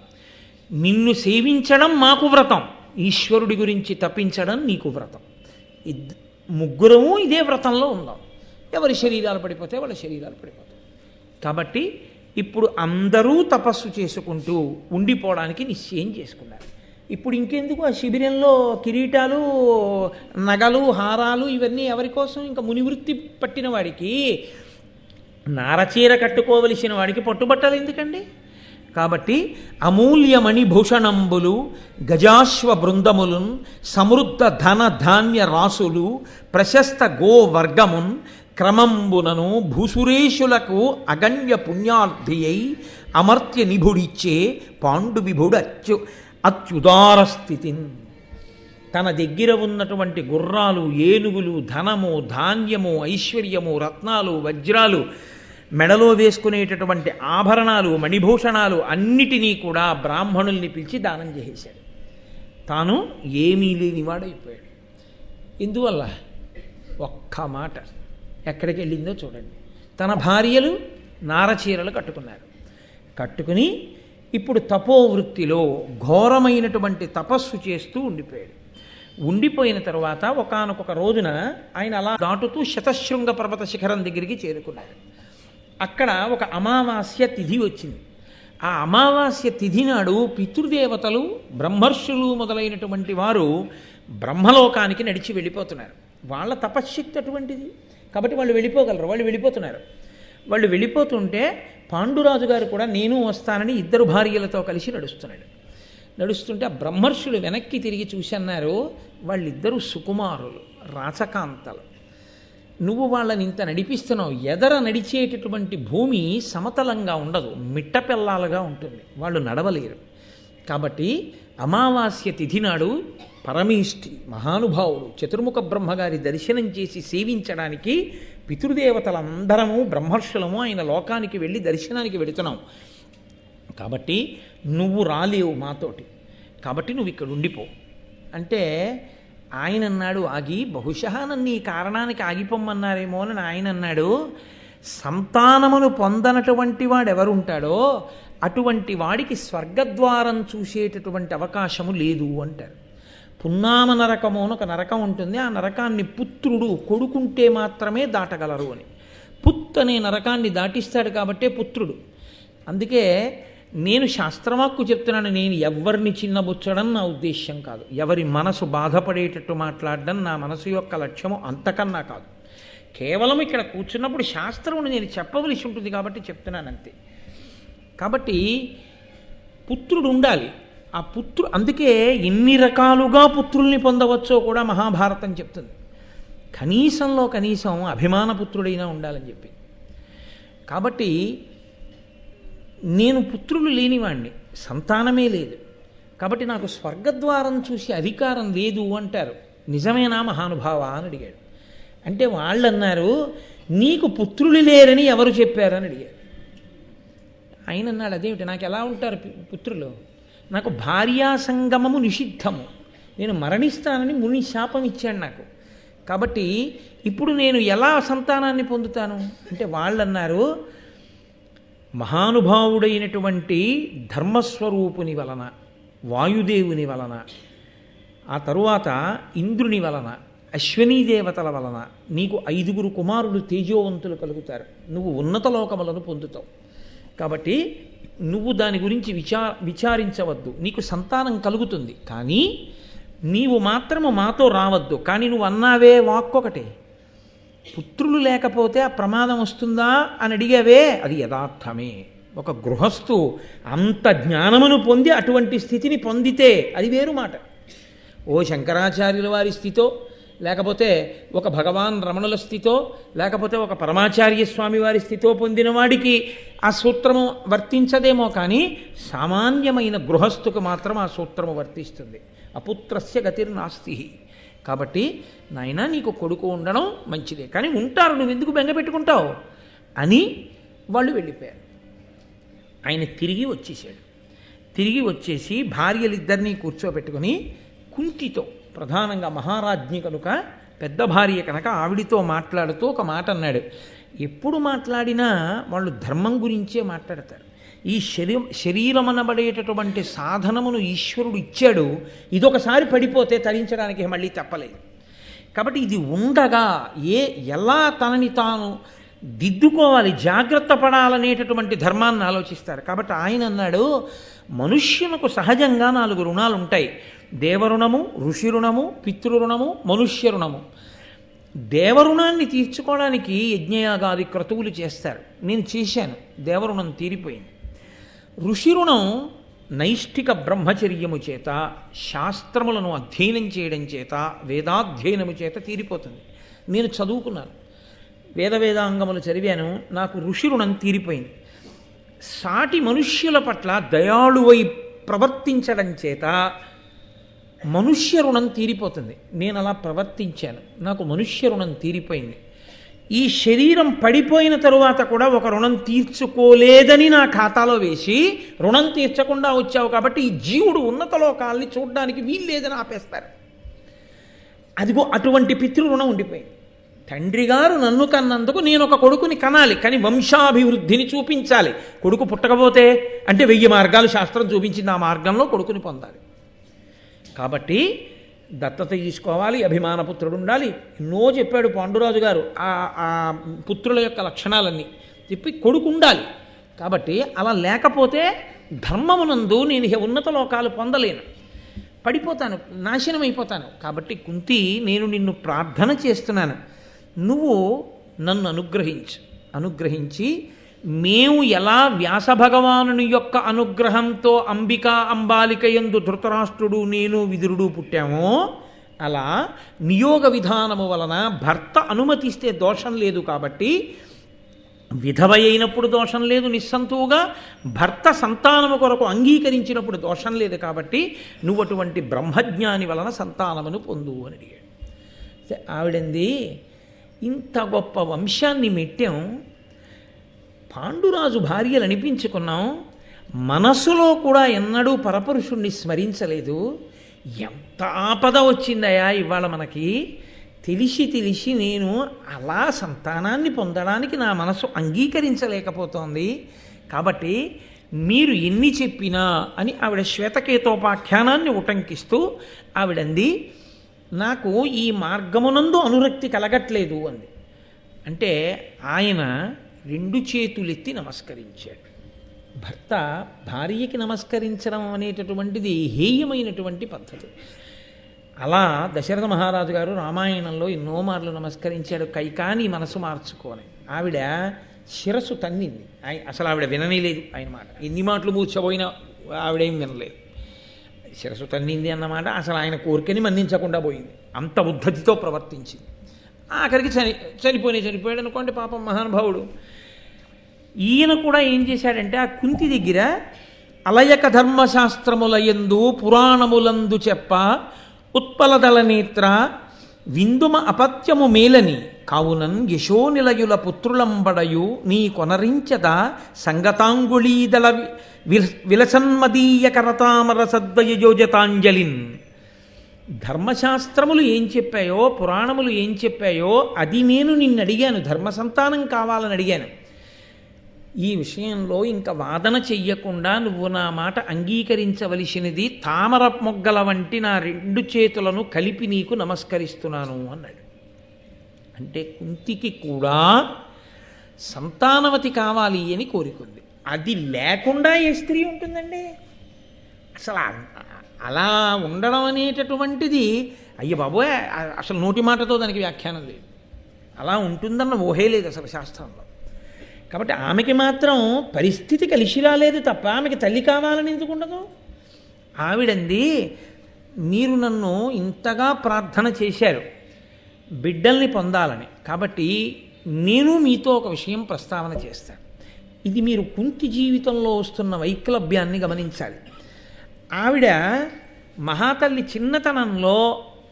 Speaker 1: నిన్ను సేవించడం మాకు వ్రతం, ఈశ్వరుడి గురించి తప్పించడం నీకు వ్రతం. ముగ్గురము ఇదే వ్రతంలో ఉందాం. ఎవరి శరీరాలు పడిపోతే వాళ్ళ శరీరాలు పడిపోతాయి. కాబట్టి ఇప్పుడు అందరూ తపస్సు చేసుకుంటూ ఉండిపోవడానికి నిశ్చయం చేసుకున్నారు. ఇప్పుడు ఇంకెందుకు ఆ శిబిరంలో కిరీటాలు, నగలు, హారాలు ఇవన్నీ ఎవరి కోసం? ఇంకా మునివృత్తి పట్టిన వాడికి, నారచీర కట్టుకోవలసిన వాడికి పట్టుబట్టలు ఎందుకండి? కాబట్టి అమూల్యమణి భూషణంబులు గజాశ్వ బృందములున్ సమృద్ధ ధన ధాన్య రాసులు ప్రశస్త గోవర్గమున్ క్రమంబునను భూసురేషులకు అగణ్య పుణ్యార్థి అయి అమర్త్య నిభుడిచ్చే పాండు విభుడు అత్యుదార స్థితిన్. తన దగ్గర ఉన్నటువంటి గుర్రాలు, ఏనుగులు, ధనము, ధాన్యము, ఐశ్వర్యము, రత్నాలు, వజ్రాలు, మెడలో వేసుకునేటటువంటి ఆభరణాలు, మణిభూషణాలు అన్నిటినీ కూడా బ్రాహ్మణుల్ని పిలిచి దానం చేసేశాడు. తాను ఏమీ లేనివాడైపోయాడు. ఇందువల్ల ఒక్క మాట ఎక్కడికి వెళ్ళిందో చూడండి. తన భార్యలు నారచీరలు కట్టుకుని ఇప్పుడు తపోవృత్తిలో ఘోరమైనటువంటి తపస్సు చేస్తూ ఉండిపోయిన తర్వాత ఒకానొక రోజున ఆయన అలా దాటుతూ శతశృంగ పర్వత శిఖరం దగ్గరికి చేరుకున్నాడు. అక్కడ ఒక అమావాస్య తిథి వచ్చింది. ఆ అమావాస్య తిథి నాడు పితృదేవతలు, బ్రహ్మర్షులు మొదలైనటువంటి వారు బ్రహ్మలోకానికి నడిచి వెళ్ళిపోతున్నారు. వాళ్ళ తపశ్శక్తి అటువంటిది కాబట్టి వాళ్ళు వెళ్ళిపోగలరు. వాళ్ళు వెళ్ళిపోతుంటే పాండురాజు గారు కూడా నేను వస్తానని ఇద్దరు భార్యలతో కలిసి నడుస్తుంటే ఆ బ్రహ్మర్షులు వెనక్కి తిరిగి చూసన్నారు, వాళ్ళిద్దరూ సుకుమారులు, రాచకాంతలు. నువ్వు వాళ్ళని ఇంత నడిపిస్తున్నావు, ఎదర నడిచేటటువంటి భూమి సమతలంగా ఉండదు, మిట్టపెల్లాలుగా ఉంటుంది, వాళ్ళు నడవలేరు. కాబట్టి అమావాస్య తిథి నాడు పరమేష్ఠి మహానుభావుడు చతుర్ముఖ బ్రహ్మగారి దర్శనం చేసి సేవించడానికి పితృదేవతలందరము బ్రహ్మర్షులము ఆయన లోకానికి వెళ్ళి దర్శనానికి వెళుతున్నాం. కాబట్టి నువ్వు రాలేవు మాతోటి, కాబట్టి నువ్వు ఇక్కడ ఉండిపో అంటే ఆయన అన్నాడు, ఆగి బహుశా నన్ను ఈ కారణానికి ఆగిపోమ్మన్నారేమో అని ఆయన అన్నాడు, సంతానమును పొందనటువంటి వాడెవరుంటాడో అటువంటి వాడికి స్వర్గద్వారం చూసేటటువంటి అవకాశము లేదు అంటారు. పున్నామ నరకము అని ఒక నరకం ఉంటుంది. ఆ నరకాన్ని పుత్రుడు కొడుకుంటే మాత్రమే దాటగలరు అని. పుత్ అనే నరకాన్ని దాటిస్తాడు కాబట్టే పుత్రుడు. అందుకే నేను శాస్త్రవాక్కు చెప్తున్నాను, నేను ఎవరిని చిన్నబుచ్చడం నా ఉద్దేశ్యం కాదు, ఎవరి మనసు బాధపడేటట్టు మాట్లాడడం నా మనసు యొక్క లక్ష్యము అంతకన్నా కాదు. కేవలం ఇక్కడ కూర్చున్నప్పుడు శాస్త్రమును నేను చెప్పవలసి ఉంటుంది కాబట్టి చెప్తున్నాను అంతే. కాబట్టి పుత్రుడు ఉండాలి. ఆ అందుకే ఎన్ని రకాలుగా పుత్రుల్ని పొందవచ్చో కూడా మహాభారతం చెప్తుంది. కనీసంలో కనీసం అభిమానపుత్రుడైనా ఉండాలని చెప్పి. కాబట్టి నేను పుత్రులు లేనివాణ్ణి, సంతానమే లేదు, కాబట్టి నాకు స్వర్గద్వారం చూసి అధికారం లేదు అంటారు. నిజమేనా మహానుభావ అని అడిగాడు. అంటే వాళ్ళు అన్నారు, నీకు పుత్రులు లేరని ఎవరు చెప్పారని అడిగారు. ఆయన అన్నాడు, అదేమిటి, నాకు ఎలా ఉంటారు పుత్రులు? నాకు భార్యా సంగమము నిషిద్ధము, నేను మరణిస్తానని ముని శాపం ఇచ్చాడు నాకు. కాబట్టి ఇప్పుడు నేను ఎలా సంతానాన్ని పొందుతాను అంటే వాళ్ళు అన్నారు, మహానుభావుడైనటువంటి ధర్మస్వరూపుని వలన, వాయుదేవుని వలన, ఆ తరువాత ఇంద్రుని వలన, అశ్వనీ దేవతల వలన నీకు 5 కుమారులు తేజోవంతులు కలుగుతారు. నువ్వు ఉన్నత లోకములను పొందుతావు. కాబట్టి నువ్వు దాని గురించి విచారించవద్దు. నీకు సంతానం కలుగుతుంది, కానీ నీవు మాత్రము మాతో రావద్దు. కానీ నువ్వు అన్నావే వాక్కొకటే, పుత్రులు లేకపోతే ఆ ప్రమాదం వస్తుందా అని అడిగావే, అది యథార్థమే. ఒక గృహస్థు అంత జ్ఞానమును పొంది అటువంటి స్థితిని పొందితే అది వేరు మాట. ఓ శంకరాచార్యుల వారి స్థితో, లేకపోతే ఒక భగవాన్ రమణుల స్థితో, లేకపోతే ఒక పరమాచార్య స్వామి వారి స్థితో పొందిన వాడికి ఆ సూత్రము వర్తించదేమో, కానీ సామాన్యమైన గృహస్థుకు మాత్రం ఆ సూత్రము వర్తిస్తుంది. అపుత్రస్య గతిర్నాస్తి. కాబట్టి నాయన నీకు కొడుకు ఉండడం మంచిదే, కానీ ఉంటారు, నువ్వు ఎందుకు బెంగ పెట్టుకుంటావు అని వాళ్ళు వెళ్ళిపోయారు. ఆయన తిరిగి వచ్చేసాడు. తిరిగి వచ్చేసి భార్యలిద్దరినీ కూర్చోబెట్టుకుని కుంతితో, ప్రధానంగా మహారాజ్ఞి కనుక పెద్ద భార్య కనుక ఆవిడితో మాట్లాడుతూ ఒక మాట అన్నాడు. ఎప్పుడు మాట్లాడినా వాళ్ళు ధర్మం గురించే మాట్లాడతారు. ఈ శరీరం అనబడేటటువంటి సాధనమును ఈశ్వరుడు ఇచ్చాడు, ఇదొకసారి పడిపోతే తరించడానికి మళ్ళీ తప్పలేదు. కాబట్టి ఇది ఉండగా ఎలా తనని తాను దిద్దుకోవాలి, జాగ్రత్త పడాలనేటటువంటి ధర్మాన్ని ఆలోచిస్తారు. కాబట్టి ఆయన అన్నాడు, మనుష్యునకు సహజంగా 4 రుణాలు ఉంటాయి. దేవరుణము, ఋషి రుణము, పితృరుణము, మనుష్య రుణము. దేవరుణాన్ని తీర్చుకోవడానికి యజ్ఞయాగాది క్రతువులు చేస్తారు. నేను చేశాను, దేవరుణం తీరిపోయింది. ఋషి రుణం నైష్ఠిక బ్రహ్మచర్యము చేత, శాస్త్రములను అధ్యయనం చేయడం చేత, వేదాధ్యయనము చేత తీరిపోతుంది. నేను చదువుకున్నాను, వేదాంగములు చదివాను, నాకు ఋషి రుణం తీరిపోయింది. సాటి మనుష్యుల పట్ల దయాళువై ప్రవర్తించడం చేత మనుష్య రుణం తీరిపోతుంది. నేను అలా ప్రవర్తించాను, నాకు మనుష్య రుణం తీరిపోయింది. ఈ శరీరం పడిపోయిన తరువాత కూడా ఒక రుణం తీర్చుకోలేదని నా ఖాతాలో వేసి రుణం తీర్చకుండా వచ్చావు, కాబట్టి ఈ జీవుడు ఉన్నత లోకాల్ని చూడడానికి వీల్లేదని ఆపేస్తారు. అదిగో అటువంటి పితృ రుణం ఉండిపోయింది. తండ్రి గారు నన్ను కన్నందుకు నేను ఒక కొడుకుని కనాలి, కానీ వంశాభివృద్ధిని చూపించాలి. కొడుకు పుట్టకపోతే అంటే 1000 మార్గాలు శాస్త్రం చూపించింది, ఆ మార్గంలో కొడుకుని పొందాలి. కాబట్టి దత్తత తీసుకోవాలి, అభిమానపుత్రుడు ఉండాలి. ఎన్నో చెప్పాడు పాండురాజు గారు ఆ పుత్రుల యొక్క లక్షణాలన్నీ చెప్పి, కొడుకు ఉండాలి. కాబట్టి అలా లేకపోతే ధర్మమునందు నేను ఉన్నత లోకాలు పొందలేను, పడిపోతాను, నాశనం అయిపోతాను. కాబట్టి కుంతి, నేను నిన్ను ప్రార్థన చేస్తున్నాను, నువ్వు నన్ను అనుగ్రహించి మేము ఎలా వ్యాసభగవానుని యొక్క అనుగ్రహంతో అంబాలిక యందు ధృతరాష్ట్రుడు, నేను, విదురుడు పుట్టామో, అలా నియోగ విధానము వలన భర్త అనుమతిస్తే దోషం లేదు. కాబట్టి విధవ అయినప్పుడు దోషం లేదు నిస్సంతువుగా, భర్త సంతానము కొరకు అంగీకరించినప్పుడు దోషం లేదు. కాబట్టి నువ్వు అటువంటి బ్రహ్మజ్ఞాని వలన సంతానమును పొందు అని అడిగాడు. ఆవిడంది, ఇంత గొప్ప వంశాన్ని మెట్టాం, పాండురాజు భార్యలు అనిపించుకున్నాం, మనసులో కూడా ఎన్నడూ పరపురుషుణ్ణి స్మరించలేదు. ఎంత ఆపద వచ్చిందయా ఇవాళ మనకి, తెలిసి నేను అలా సంతానాన్ని పొందడానికి నా మనసు అంగీకరించలేకపోతోంది. కాబట్టి మీరు ఎన్ని చెప్పినా అని ఆవిడ శ్వేతకేతోపాఖ్యానాన్ని ఉటంకిస్తూ ఆవిడంది, నాకు ఈ మార్గమునందు అనురక్తి కలగట్లేదు అంది. అంటే ఆయన 2 చేతులెత్తి నమస్కరించాడు. భర్త భార్యకి నమస్కరించడం అనేటటువంటిది హేయమైనటువంటి పద్ధతి. అలా దశరథ మహారాజు గారు రామాయణంలో ఎన్నో మార్లు నమస్కరించాడు, కైకాని మనసు మార్చుకోని. ఆవిడ శిరస్సు తన్నింది. అసలు ఆవిడ విననేలేదు ఆయన మాట. ఎన్ని మాటలు మూర్చబోయినా ఆవిడేం వినలేదు. శిరస్సు తన్నింది అన్నమాట అసలు ఆయన కోరికని మన్నించకుండా పోయింది. అంత ఉద్ధతితో ప్రవర్తించింది. ఆఖరికి చనిపోయాడు అనుకోండి పాపం మహానుభావుడు. ఈయన కూడా ఏం చేశాడంటే ఆ కుంతి దగ్గర అలయక ధర్మశాస్త్రములయందు పురాణములందు చెప్ప ఉత్పలదళ నేత్ర విందుమ అపత్యము మేలని కావునన్ యశోనిలయుల పుత్రులంబడయు నీ కొనరించద సంగతాంగుళీదళ విలసన్మదీయ కరతామర సద్వయయోజతాంజలిన్. ధర్మశాస్త్రములు ఏం చెప్పాయో పురాణములు ఏం చెప్పాయో అది నేను నిన్ను అడిగాను, ధర్మ సంతానం కావాలని అడిగాను. ఈ విషయంలో ఇంకా వాదన చెయ్యకుండా నువ్వు నా మాట అంగీకరించవలసినది తామర మొగ్గల వంటి నా 2 చేతులను కలిపి నీకు నమస్కరిస్తున్నాను అన్నాడు. అంటే కుంతికి కూడా సంతానవతి కావాలి అని కోరికుంది. అది లేకుండా ఏ స్త్రీ ఉంటుందండి? అసలు అలా ఉండడం అనేటటువంటిది అయ్య బాబోయ్ అసలు నోటి మాటతో దానికి వ్యాఖ్యానం లేదు. అలా ఉంటుందన్న ఊహే లేదు అసలు శాస్త్రంలో. కాబట్టి ఆమెకి మాత్రం పరిస్థితి కలిసి రాలేదు తప్ప ఆమెకి తల్లి కావాలని ఎందుకు ఉండదు? ఆవిడంది, మీరు నన్ను ఇంతగా ప్రార్థన చేశారు బిడ్డల్ని పొందాలని, కాబట్టి నేను మీతో ఒక విషయం ప్రస్తావన చేస్తాను. ఇది మీరు కుంతి జీవితంలో వస్తున్న వైక్లభ్యాన్ని గమనించాలి. ఆవిడ మహాతల్లి చిన్నతనంలో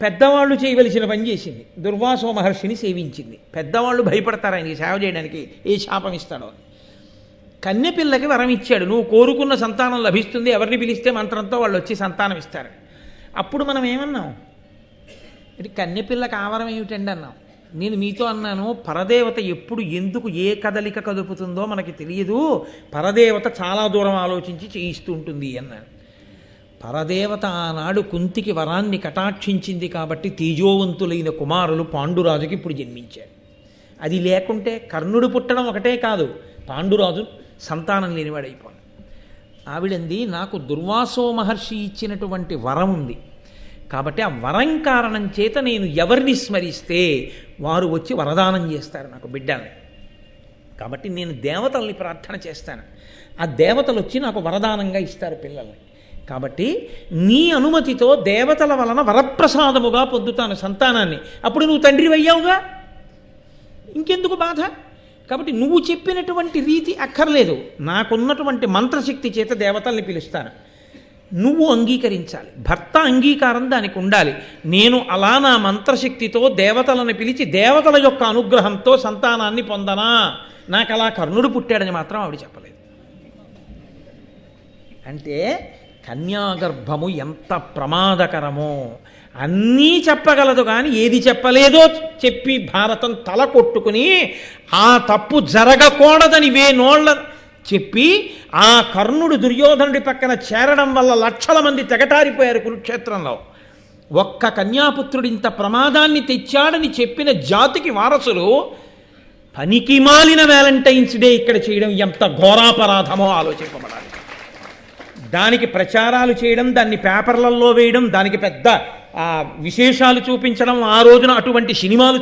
Speaker 1: పెద్దవాళ్ళు చేయవలసిన పని చేసింది. దుర్వాసో మహర్షిని సేవించింది. పెద్దవాళ్ళు భయపడతారు ఆయనకి సేవ చేయడానికి, ఏ శాపం ఇస్తాడో అని. కన్యపిల్లకి వరం ఇచ్చాడు, నువ్వు కోరుకున్న సంతానం లభిస్తుంది, ఎవరిని పిలిస్తే మంత్రంతో వాళ్ళు వచ్చి సంతానం ఇస్తారు. అప్పుడు మనం ఏమన్నాం? ఇది కన్యపిల్లకి ఆవరం ఏమిటండి అన్నాం. నేను మీతో అన్నాను, పరదేవత ఎప్పుడు ఎందుకు ఏ కదలిక కదుపుతుందో మనకి తెలియదు, పరదేవత చాలా దూరం ఆలోచించి చేయిస్తూ ఉంటుంది అన్నాను. పరదేవత ఆనాడు కుంతికి వరాన్ని కటాక్షించింది కాబట్టి తేజోవంతులైన కుమారులు పాండురాజుకి ఇప్పుడు జన్మించారు. అది లేకుంటే కర్ణుడు పుట్టడం ఒకటే కాదు, పాండురాజు సంతానం లేనివాడైపోయాడు. ఆవిడంది, నాకు దుర్వాసో మహర్షి ఇచ్చినటువంటి వరం ఉంది కాబట్టి ఆ వరం కారణం చేత నేను ఎవరిని స్మరిస్తే వారు వచ్చి వరదానం చేస్తారు నాకు బిడ్డల్ని. కాబట్టి నేను దేవతల్ని ప్రార్థన చేస్తాను, ఆ దేవతలు వచ్చి నాకు వరదానంగా ఇస్తారు పిల్లల్ని. కాబట్టి నీ అనుమతితో దేవతల వలన వరప్రసాదముగా పొందుతాను సంతానాన్ని. అప్పుడు నువ్వు తండ్రి అయ్యావుగా, ఇంకెందుకు బాధ? కాబట్టి నువ్వు చెప్పినటువంటి రీతి అక్కర్లేదు, నాకున్నటువంటి మంత్రశక్తి చేత దేవతల్ని పిలుస్తాను, నువ్వు అంగీకరించాలి. భర్త అంగీకారం దానికి ఉండాలి. నేను అలా నా మంత్రశక్తితో దేవతలను పిలిచి దేవతల యొక్క అనుగ్రహంతో సంతానాన్ని పొందనా? నాకు అలా కర్ణుడు పుట్టాడని మాత్రం ఆవిడ చెప్పలేదు. అంటే కన్యాగర్భము ఎంత ప్రమాదకరమో అన్నీ చెప్పగలదు, కానీ ఏది చెప్పలేదో చెప్పి భారతం తల కొట్టుకుని ఆ తప్పు జరగకూడదని వేనోళ్ళ చెప్పి ఆ కర్ణుడు దుర్యోధనుడి పక్కన చేరడం వల్ల లక్షల మంది తెగటారిపోయారు కురుక్షేత్రంలో. ఒక్క కన్యాపుత్రుడు ఇంత ప్రమాదాన్ని తెచ్చాడని చెప్పిన జాతికి వారసులు పనికి మాలిన వ్యాలంటైన్స్ డే ఇక్కడ చేయడం ఎంత ఘోరాపరాధమో ఆలోచింపబడాలి. దానికి ప్రచారాలు చేయడం, దాన్ని పేపర్లలో వేయడం, దానికి పెద్ద విశేషాలు చూపించడం, ఆ రోజున అటువంటి సినిమాలు